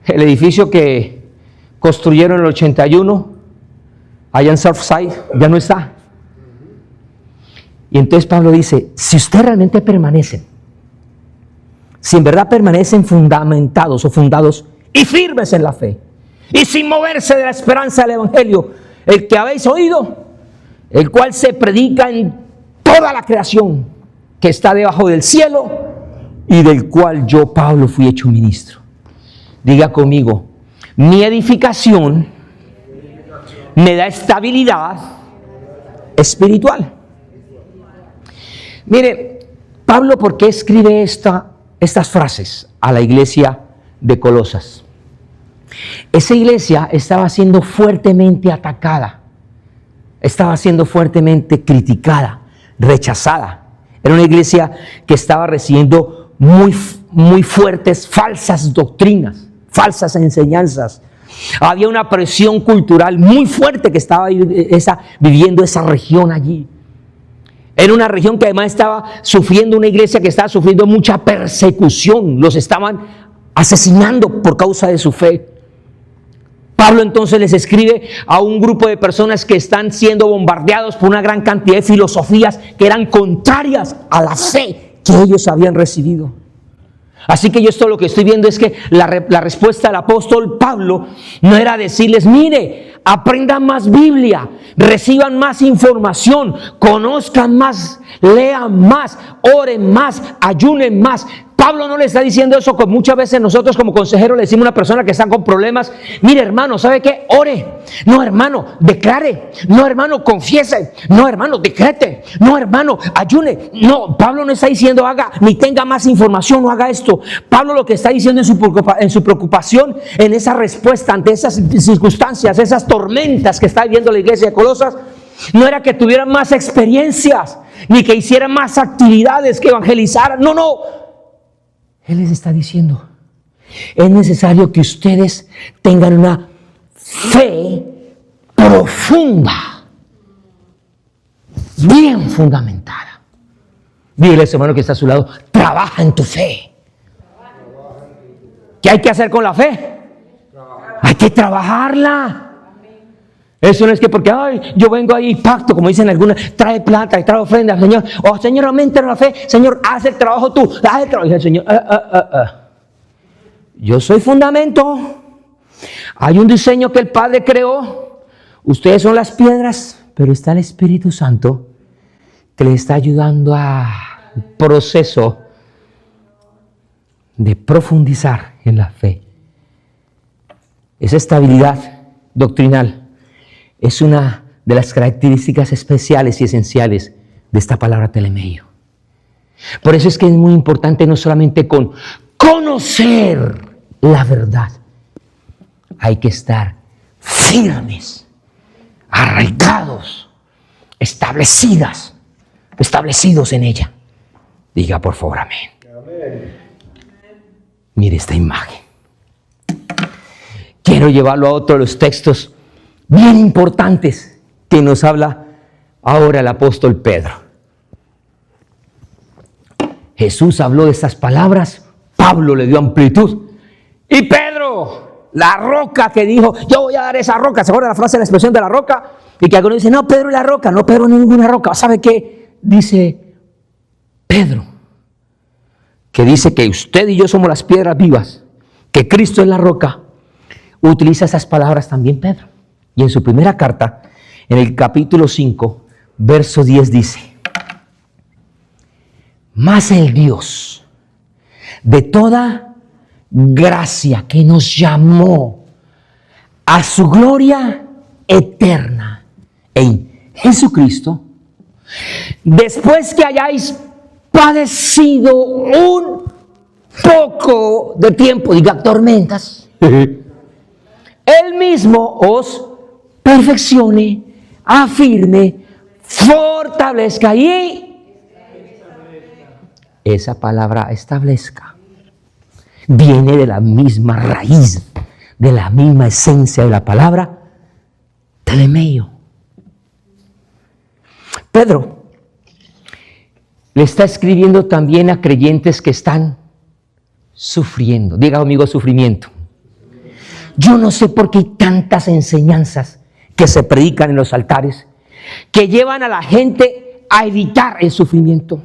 Speaker 1: El edificio que construyeron en el 81, allá en Surfside, ya no está. Y entonces Pablo dice: si ustedes realmente permanecen, si en verdad permanecen fundamentados o fundados y firmes en la fe, y sin moverse de la esperanza del Evangelio, el que habéis oído, el cual se predica en toda la creación que está debajo del cielo, y del cual yo, Pablo, fui hecho ministro. Diga conmigo: mi edificación me da estabilidad espiritual. Mire, Pablo, ¿por qué escribe estas frases a la iglesia de Colosas? Esa iglesia estaba siendo fuertemente atacada, estaba siendo fuertemente criticada, rechazada. Era una iglesia que estaba recibiendo muy fuertes falsas doctrinas, falsas enseñanzas. Había una presión cultural muy fuerte que estaba viviendo esa región allí. Era una región que además estaba sufriendo, una iglesia que estaba sufriendo mucha persecución. Los estaban asesinando por causa de su fe. Pablo entonces les escribe a un grupo de personas que están siendo bombardeados por una gran cantidad de filosofías que eran contrarias a la fe que ellos habían recibido. Así que yo esto lo que estoy viendo es que la respuesta del apóstol Pablo no era decirles: mire, aprendan más Biblia, reciban más información, conozcan más, lean más, oren más, ayunen más. Pablo no le está diciendo eso, como muchas veces nosotros como consejeros le decimos a una persona que está con problemas: mire, hermano, ¿sabe qué? Ore. No, hermano, declare. No, hermano, confiese. No, hermano, decrete. No, hermano, ayune. No, Pablo no está diciendo haga ni tenga más información, no haga esto. Pablo lo que está diciendo en su preocupación, en esa respuesta ante esas circunstancias, esas tormentas que está viviendo la iglesia de Colosas, no era que tuvieran más experiencias, ni que hicieran más actividades, que evangelizaran. No, no. Él les está diciendo: es necesario que ustedes tengan una fe profunda, bien fundamentada. Dile a ese hermano que está a su lado: trabaja en tu fe. ¿Qué hay que hacer con la fe? Hay que trabajarla. Eso no es que porque yo vengo ahí, pacto, como dicen algunas, trae plata y trae ofrenda, Señor. Oh, Señor, aumenta la fe. Señor, haz el trabajo tú. Haz el trabajo. Y el Señor, yo soy fundamento. Hay un diseño que el Padre creó. Ustedes son las piedras, pero está el Espíritu Santo que les está ayudando al proceso de profundizar en la fe. Esa estabilidad doctrinal es una de las características especiales y esenciales de esta palabra telemeio. Por eso es que es muy importante no solamente con conocer la verdad, hay que estar firmes, arraigados, establecidos en ella. Diga por favor amén. Mire esta imagen. Quiero llevarlo a otro de los textos bien importantes que nos habla ahora el apóstol Pedro. Jesús habló de estas palabras, Pablo le dio amplitud. Y Pedro, la roca que dijo, yo voy a dar esa roca. ¿Se acuerdan la frase de la expresión de la roca? Y que algunos dicen, no, Pedro es la roca. No, Pedro no es ninguna roca. ¿Sabe qué? Dice Pedro, que dice que usted y yo somos las piedras vivas, que Cristo es la roca. Utiliza esas palabras también Pedro. Y en su primera carta, en el capítulo 5, verso 10 dice, mas el Dios de toda gracia que nos llamó a su gloria eterna en Jesucristo, después que hayáis padecido un poco de tiempo, diga tormentas, Él mismo os perfeccione, afirme, fortalezca y esa palabra establezca viene de la misma raíz, de la misma esencia de la palabra telemeio. Pedro le está escribiendo también a creyentes que están sufriendo. Diga conmigo sufrimiento. Yo no sé por qué hay tantas enseñanzas que se predican en los altares que llevan a la gente a evitar el sufrimiento,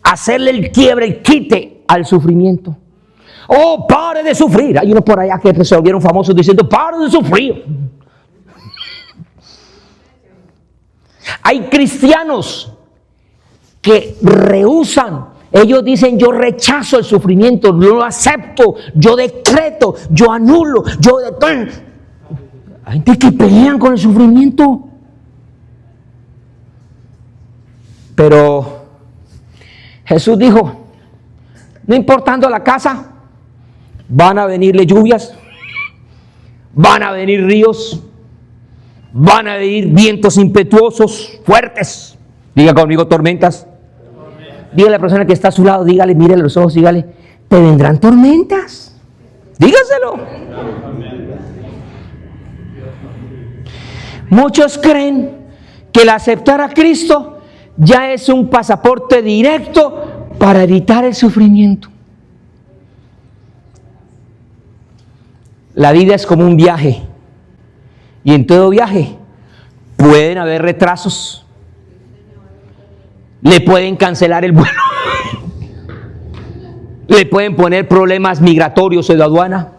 Speaker 1: a hacerle el quiebre, el quite al sufrimiento. Oh, pare de sufrir. Hay uno por allá que se volvieron famosos diciendo, pare de sufrir. Hay cristianos que rehúsan. Ellos dicen, yo rechazo el sufrimiento, no lo acepto, yo decreto, yo anulo, yo detono. Hay gente que pelean con el sufrimiento. Pero Jesús dijo, no importando la casa, van a venirle lluvias, van a venir ríos, van a venir vientos impetuosos, fuertes. Diga conmigo tormentas. Dígale a la persona que está a su lado, dígale, mire los ojos, dígale, te vendrán tormentas. Dígaselo. Muchos creen que el aceptar a Cristo ya es un pasaporte directo para evitar el sufrimiento. La vida es como un viaje. Y en todo viaje pueden haber retrasos. Le pueden cancelar el vuelo. Le pueden poner problemas migratorios en la aduana.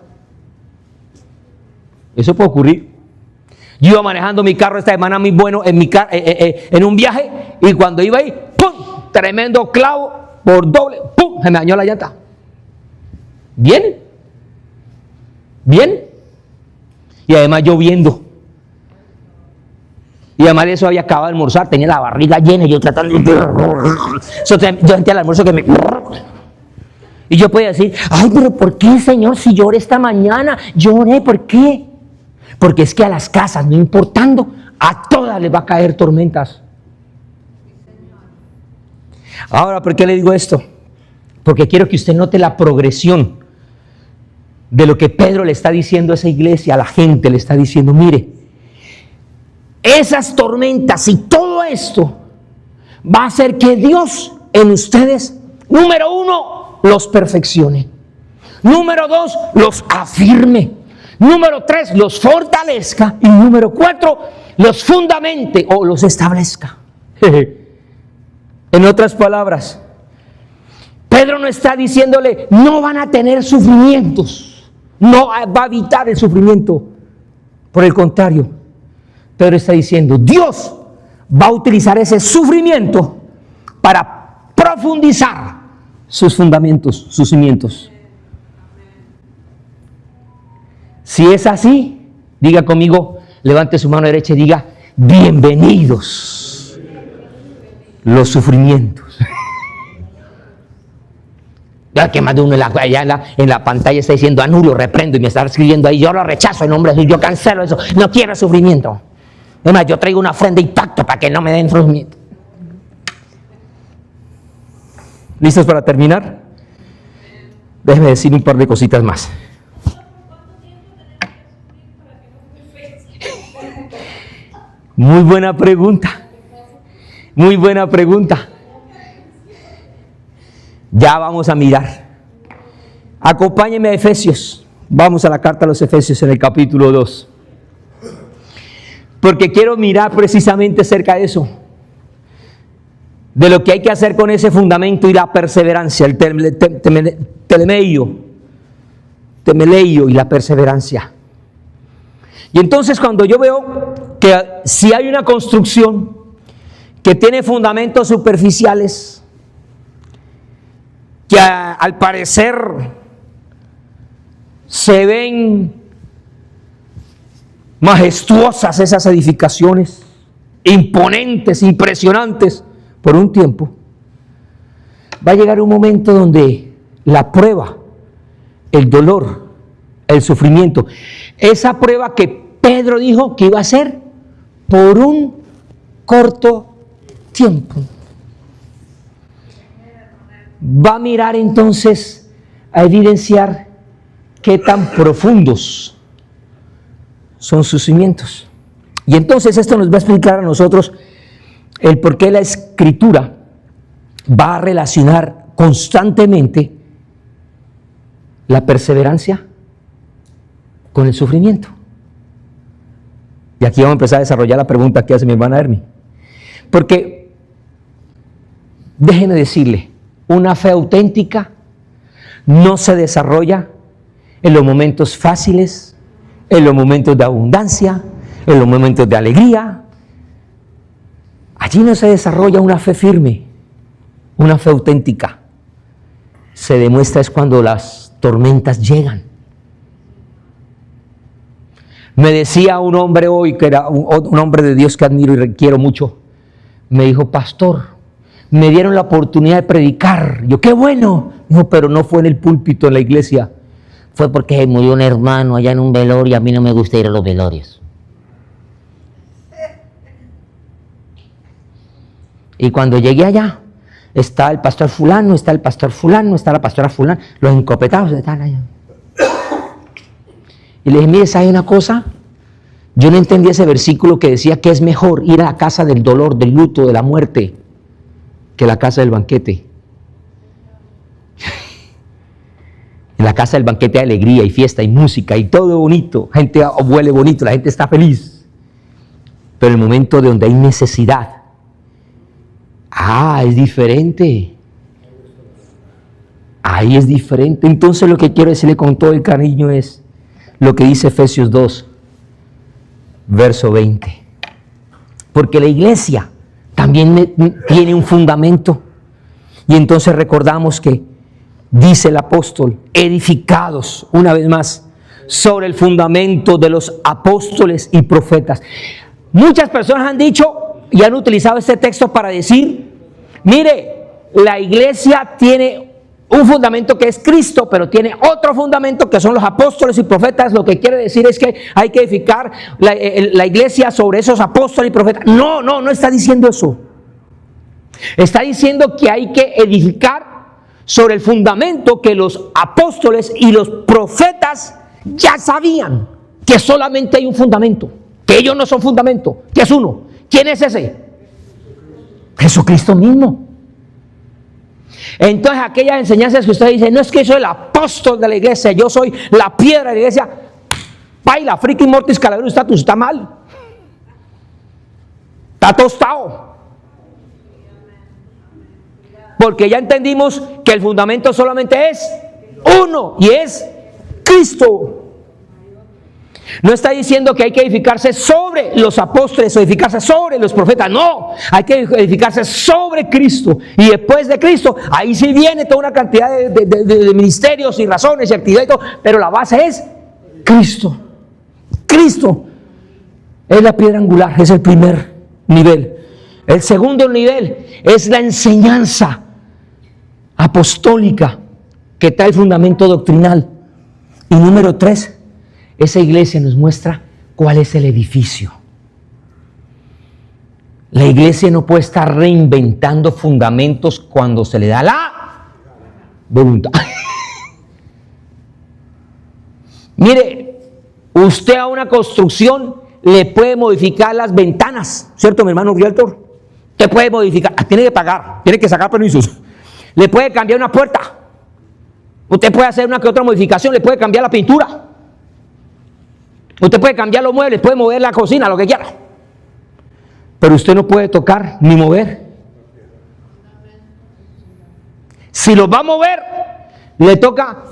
Speaker 1: Eso puede ocurrir. Yo iba manejando mi carro esta semana muy bueno en un viaje, y cuando iba ahí, ¡pum! Tremendo clavo por doble, ¡pum! Se me dañó la llanta. ¿Bien? ¿Bien? Y además lloviendo. Y además de eso había acabado de almorzar, tenía la barriga llena y yo tratando de... Yo sentía el almuerzo que me... Y yo podía decir, ay, pero ¿por qué, Señor, si lloré esta mañana? Lloré, ¿por qué? Porque es que a las casas, no importando, a todas les va a caer tormentas. Ahora, ¿por qué le digo esto? Porque quiero que usted note la progresión de lo que Pedro le está diciendo a esa iglesia, a la gente le está diciendo, mire, esas tormentas y todo esto va a hacer que Dios en ustedes, número 1, los perfeccione. Número 2, los afirme. Número 3, los fortalezca. Y número 4, los fundamente o los establezca. En otras palabras, Pedro no está diciéndole, no van a tener sufrimientos. No va a evitar el sufrimiento. Por el contrario, Pedro está diciendo, Dios va a utilizar ese sufrimiento para profundizar sus fundamentos, sus cimientos. Si es así, diga conmigo, levante su mano derecha y diga, bienvenidos los sufrimientos. Ya que más de uno allá en la pantalla está diciendo, anulo, reprendo, y me está escribiendo ahí, yo lo rechazo en nombre de Jesús, yo cancelo eso, no quiero sufrimiento. Es más, yo traigo una ofrenda y pacto para que no me den sufrimiento. ¿Listos para terminar? Déjenme decir un par de cositas más. Muy buena pregunta. Muy buena pregunta. Ya vamos a mirar. Acompáñenme a Efesios. Vamos a la carta a los Efesios en el capítulo 2. Porque quiero mirar precisamente acerca de eso. De lo que hay que hacer con ese fundamento y la perseverancia. El temeleio y la perseverancia. Y entonces cuando yo veo que si hay una construcción que tiene fundamentos superficiales, que al parecer se ven majestuosas esas edificaciones, imponentes, impresionantes, por un tiempo, va a llegar un momento donde la prueba, el dolor, el sufrimiento, esa prueba que Pedro dijo que iba a ser por un corto tiempo, va a mirar entonces a evidenciar qué tan profundos son sus cimientos. Y entonces esto nos va a explicar a nosotros el por qué la Escritura va a relacionar constantemente la perseverancia con el sufrimiento. Y aquí vamos a empezar a desarrollar la pregunta que hace mi hermana Hermi. Porque, déjenme decirle, una fe auténtica no se desarrolla en los momentos fáciles, en los momentos de abundancia, en los momentos de alegría. Allí no se desarrolla una fe firme, una fe auténtica. Se demuestra es cuando las tormentas llegan. Me decía un hombre hoy, que era un hombre de Dios que admiro y quiero mucho, me dijo: pastor, me dieron la oportunidad de predicar. Yo, qué bueno. Dijo, pero no fue en el púlpito, en la iglesia. Fue porque murió un hermano allá en un velorio. A mí no me gusta ir a los velorios. Y cuando llegué allá, está el pastor fulano, está el pastor fulano, está la pastora fulano, los encopetados están allá. Y le dije: mire, ¿sabe una cosa? Yo no entendí ese versículo que decía que es mejor ir a la casa del dolor, del luto, de la muerte, que la casa del banquete. En la casa del banquete hay alegría y fiesta y música y todo bonito. La gente huele bonito, la gente está feliz. Pero el momento de donde hay necesidad, es diferente. Ahí es diferente. Entonces lo que quiero decirle con todo el cariño es lo que dice Efesios 2, verso 20. Porque la iglesia también tiene un fundamento. Y entonces recordamos que dice el apóstol, edificados, una vez más, sobre el fundamento de los apóstoles y profetas. Muchas personas han dicho y han utilizado este texto para decir: mire, la iglesia tiene un fundamento que es Cristo, pero tiene otro fundamento que son los apóstoles y profetas. Lo que quiere decir es que hay que edificar la iglesia sobre esos apóstoles y profetas. No está diciendo eso. Está diciendo que hay que edificar sobre el fundamento que los apóstoles y los profetas ya sabían, que solamente hay un fundamento, que ellos no son fundamento, que es uno. ¿Quién es ese? Jesucristo mismo. Entonces aquellas enseñanzas que usted dice: no es que yo soy el apóstol de la iglesia, yo soy la piedra de la iglesia, baila, friki mortis calaverus status, está mal, está tostado. Porque ya entendimos que el fundamento solamente es uno, y es Cristo. No está diciendo que hay que edificarse sobre los apóstoles o edificarse sobre los profetas. No, hay que edificarse sobre Cristo. Y después de Cristo, ahí sí viene toda una cantidad de ministerios y razones y actividades y todo. Pero la base es Cristo. Cristo es la piedra angular, es el primer nivel. El segundo nivel es la enseñanza apostólica que trae el fundamento doctrinal. Y número 3, esa iglesia nos muestra cuál es el edificio. La iglesia no puede estar reinventando fundamentos cuando se le da la voluntad. Mire, usted a una construcción le puede modificar las ventanas, ¿cierto, mi hermano Realtor? Usted puede modificar, tiene que pagar, tiene que sacar permisos. Le puede cambiar una puerta. Usted puede hacer una que otra modificación, le puede cambiar la pintura. Usted puede cambiar los muebles, puede mover la cocina, lo que quiera. Pero usted no puede tocar ni mover. Si los va a mover, le toca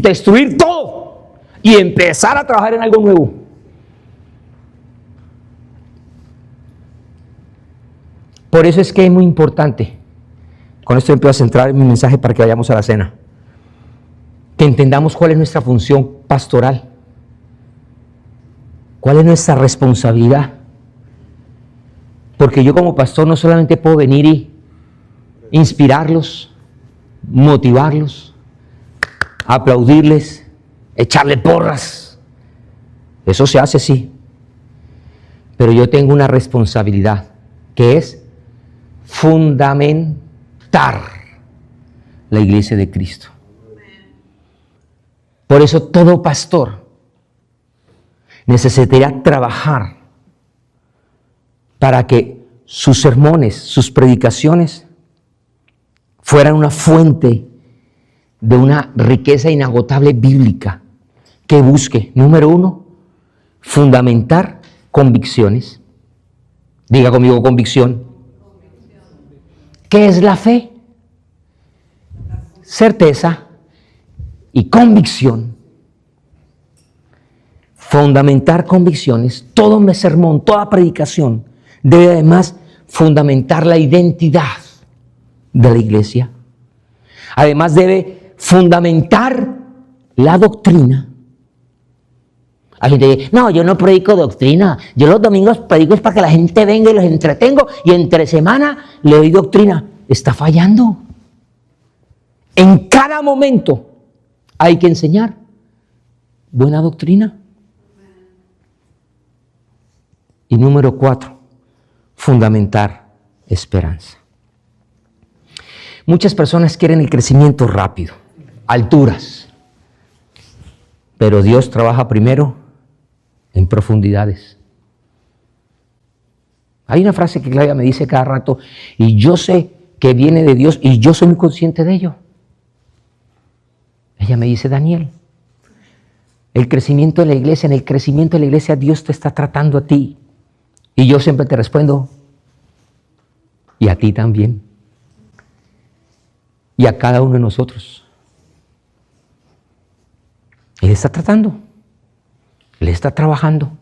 Speaker 1: destruir todo y empezar a trabajar en algo nuevo. Por eso es que es muy importante, con esto empiezo a centrar en mi mensaje para que vayamos a la cena, que entendamos cuál es nuestra función pastoral, cuál es nuestra responsabilidad. Porque yo como pastor no solamente puedo venir y inspirarlos, motivarlos, aplaudirles, echarle porras. Eso se hace, sí. Pero yo tengo una responsabilidad, que es fundamentar la iglesia de Cristo. Por eso todo pastor necesitaría trabajar para que sus sermones, sus predicaciones fueran una fuente de una riqueza inagotable bíblica que busque, número uno, fundamentar convicciones. Diga conmigo, convicción. ¿Qué es la fe? Certeza y convicción. Fundamentar convicciones. Todo mi sermón, toda predicación debe además fundamentar la identidad de la iglesia. Además debe fundamentar la doctrina. Hay gente que dice, no, yo no predico doctrina, yo los domingos predico es para que la gente venga y los entretengo y entre semana le doy doctrina. Está fallando. En cada momento hay que enseñar buena doctrina. Y número 4, fundamentar esperanza. Muchas personas quieren el crecimiento rápido, alturas, pero Dios trabaja primero en profundidades. Hay una frase que Claudia me dice cada rato, y yo sé que viene de Dios, y yo soy muy consciente de ello. Ella me dice, Daniel, el crecimiento de la iglesia, en el crecimiento de la iglesia Dios te está tratando a ti. Y yo siempre te respondo, y a ti también, y a cada uno de nosotros. Él está tratando, Él está trabajando.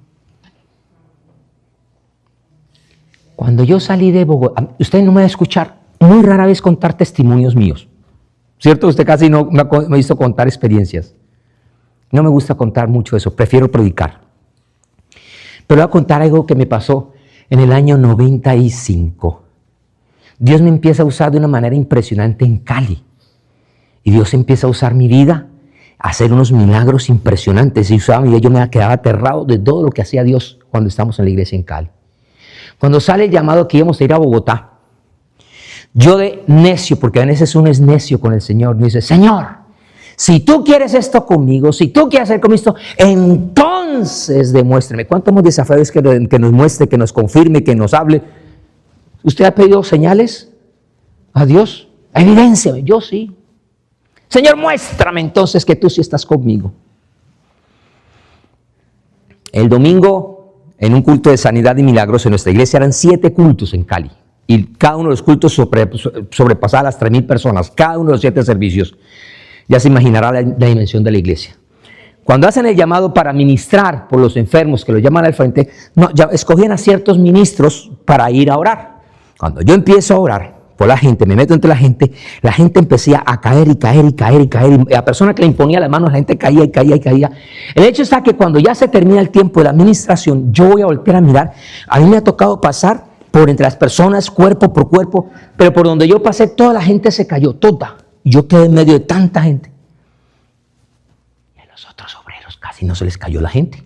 Speaker 1: Cuando yo salí de Bogotá, usted no me va a escuchar muy rara vez contar testimonios míos, ¿cierto? Usted casi no me ha visto contar experiencias. No me gusta contar mucho eso, prefiero predicar. Pero voy a contar algo que me pasó en el año 95. Dios me empieza a usar de una manera impresionante en Cali. Y Dios empieza a usar mi vida, a hacer unos milagros impresionantes. Y usaba mi vida, yo me quedaba aterrado de todo lo que hacía Dios cuando estábamos en la iglesia en Cali. Cuando sale el llamado que íbamos a ir a Bogotá, yo de necio, porque a veces uno es necio con el Señor, me dice, Señor, si tú quieres esto conmigo, si tú quieres hacer conmigo esto, entonces demuéstrame. ¿Cuántos desafíos que nos muestre, que nos confirme, que nos hable? ¿Usted ha pedido señales a Dios? Evidénciame. Yo sí. Señor, muéstrame entonces que tú sí estás conmigo. El domingo, en un culto de sanidad y milagros en nuestra iglesia, eran 7 cultos en Cali. Y cada uno de los cultos sobrepasaba las 3,000 personas, cada uno de los 7 servicios. Ya se imaginará la dimensión de la iglesia. Cuando hacen el llamado para ministrar por los enfermos, que los llaman al frente, no, ya escogían a ciertos ministros para ir a orar. Cuando yo empiezo a orar por la gente, me meto entre la gente empecía a caer y caer y caer y caer. Y la persona que le imponía las manos, la gente caía y caía y caía. El hecho está que cuando ya se termina el tiempo de la administración, yo voy a voltear a mirar. A mí me ha tocado pasar por entre las personas, cuerpo por cuerpo, pero por donde yo pasé, toda la gente se cayó, toda. Yo quedé en medio de tanta gente. Y a los otros obreros casi no se les cayó la gente.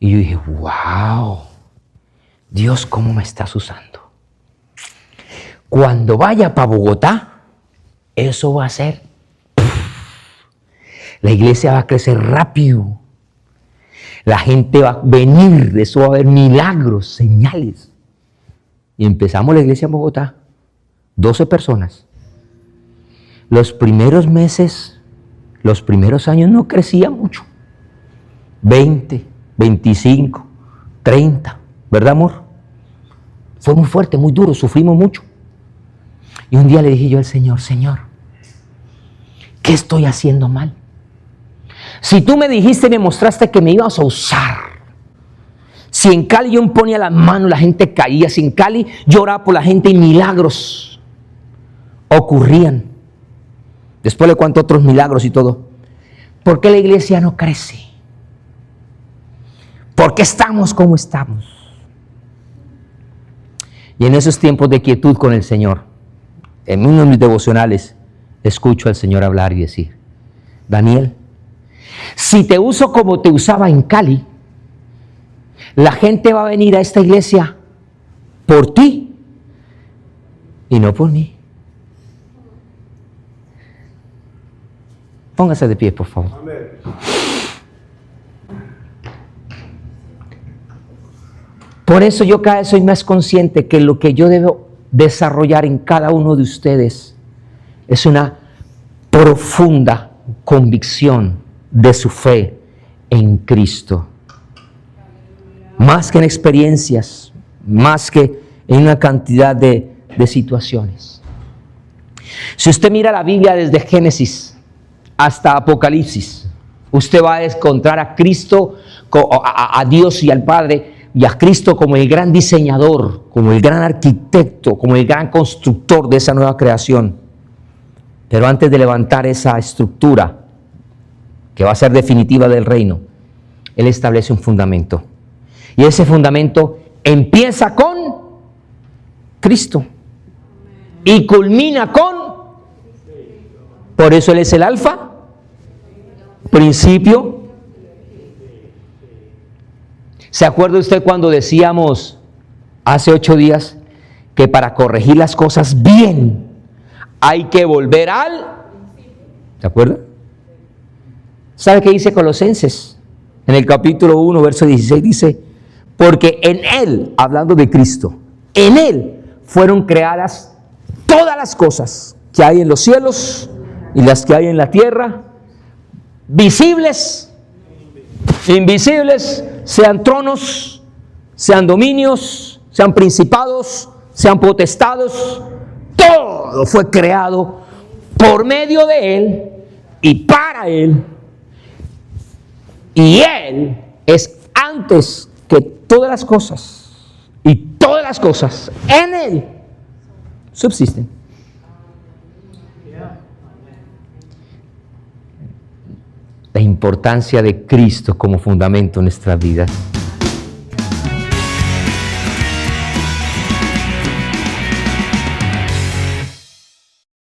Speaker 1: Y yo dije, wow, Dios, ¿cómo me estás usando? Cuando vaya para Bogotá, eso va a ser. La iglesia va a crecer rápido. La gente va a venir, de eso va a haber milagros, señales. Y empezamos la iglesia en Bogotá, 12 personas. Los primeros meses, los primeros años no crecía mucho. 20, 25, 30, ¿verdad, amor? Fue muy fuerte, muy duro, sufrimos mucho. Y un día le dije yo al Señor, Señor, ¿qué estoy haciendo mal? Si tú me dijiste y me mostraste que me ibas a usar, si en Cali yo me ponía las manos, la gente caía, si en Cali yo oraba por la gente y milagros ocurrían. Después le cuento otros milagros y todo. ¿Por qué la iglesia no crece? ¿Por qué estamos como estamos? Y en esos tiempos de quietud con el Señor, en uno de mis devocionales, escucho al Señor hablar y decir, Daniel, si te uso como te usaba en Cali, la gente va a venir a esta iglesia por ti y no por mí. Póngase de pie, por favor. Amén. Por eso yo cada vez soy más consciente que lo que yo debo desarrollar en cada uno de ustedes es una profunda convicción de su fe en Cristo. Más que en experiencias, más que en una cantidad de situaciones. Si usted mira la Biblia desde Génesis hasta Apocalipsis, usted va a encontrar a Cristo, a Dios y al Padre, y a Cristo como el gran diseñador, como el gran arquitecto, como el gran constructor de esa nueva creación. Pero antes de levantar esa estructura, que va a ser definitiva del reino, Él establece un fundamento. Y ese fundamento empieza con Cristo y culmina con... Por eso Él es el alfa, principio. ¿Se acuerda usted cuando decíamos hace 8 días que para corregir las cosas bien hay que volver al... ¿Se acuerda? ¿Sabe qué dice Colosenses? En el capítulo 1, verso 16 dice, porque en Él, hablando de Cristo, en Él fueron creadas todas las cosas que hay en los cielos y las que hay en la tierra, visibles, invisibles, sean tronos, sean dominios, sean principados, sean potestados, todo fue creado por medio de Él y para Él. Y Él es antes que todas las cosas, y todas las cosas en Él subsisten. La importancia de Cristo como fundamento en nuestras vidas.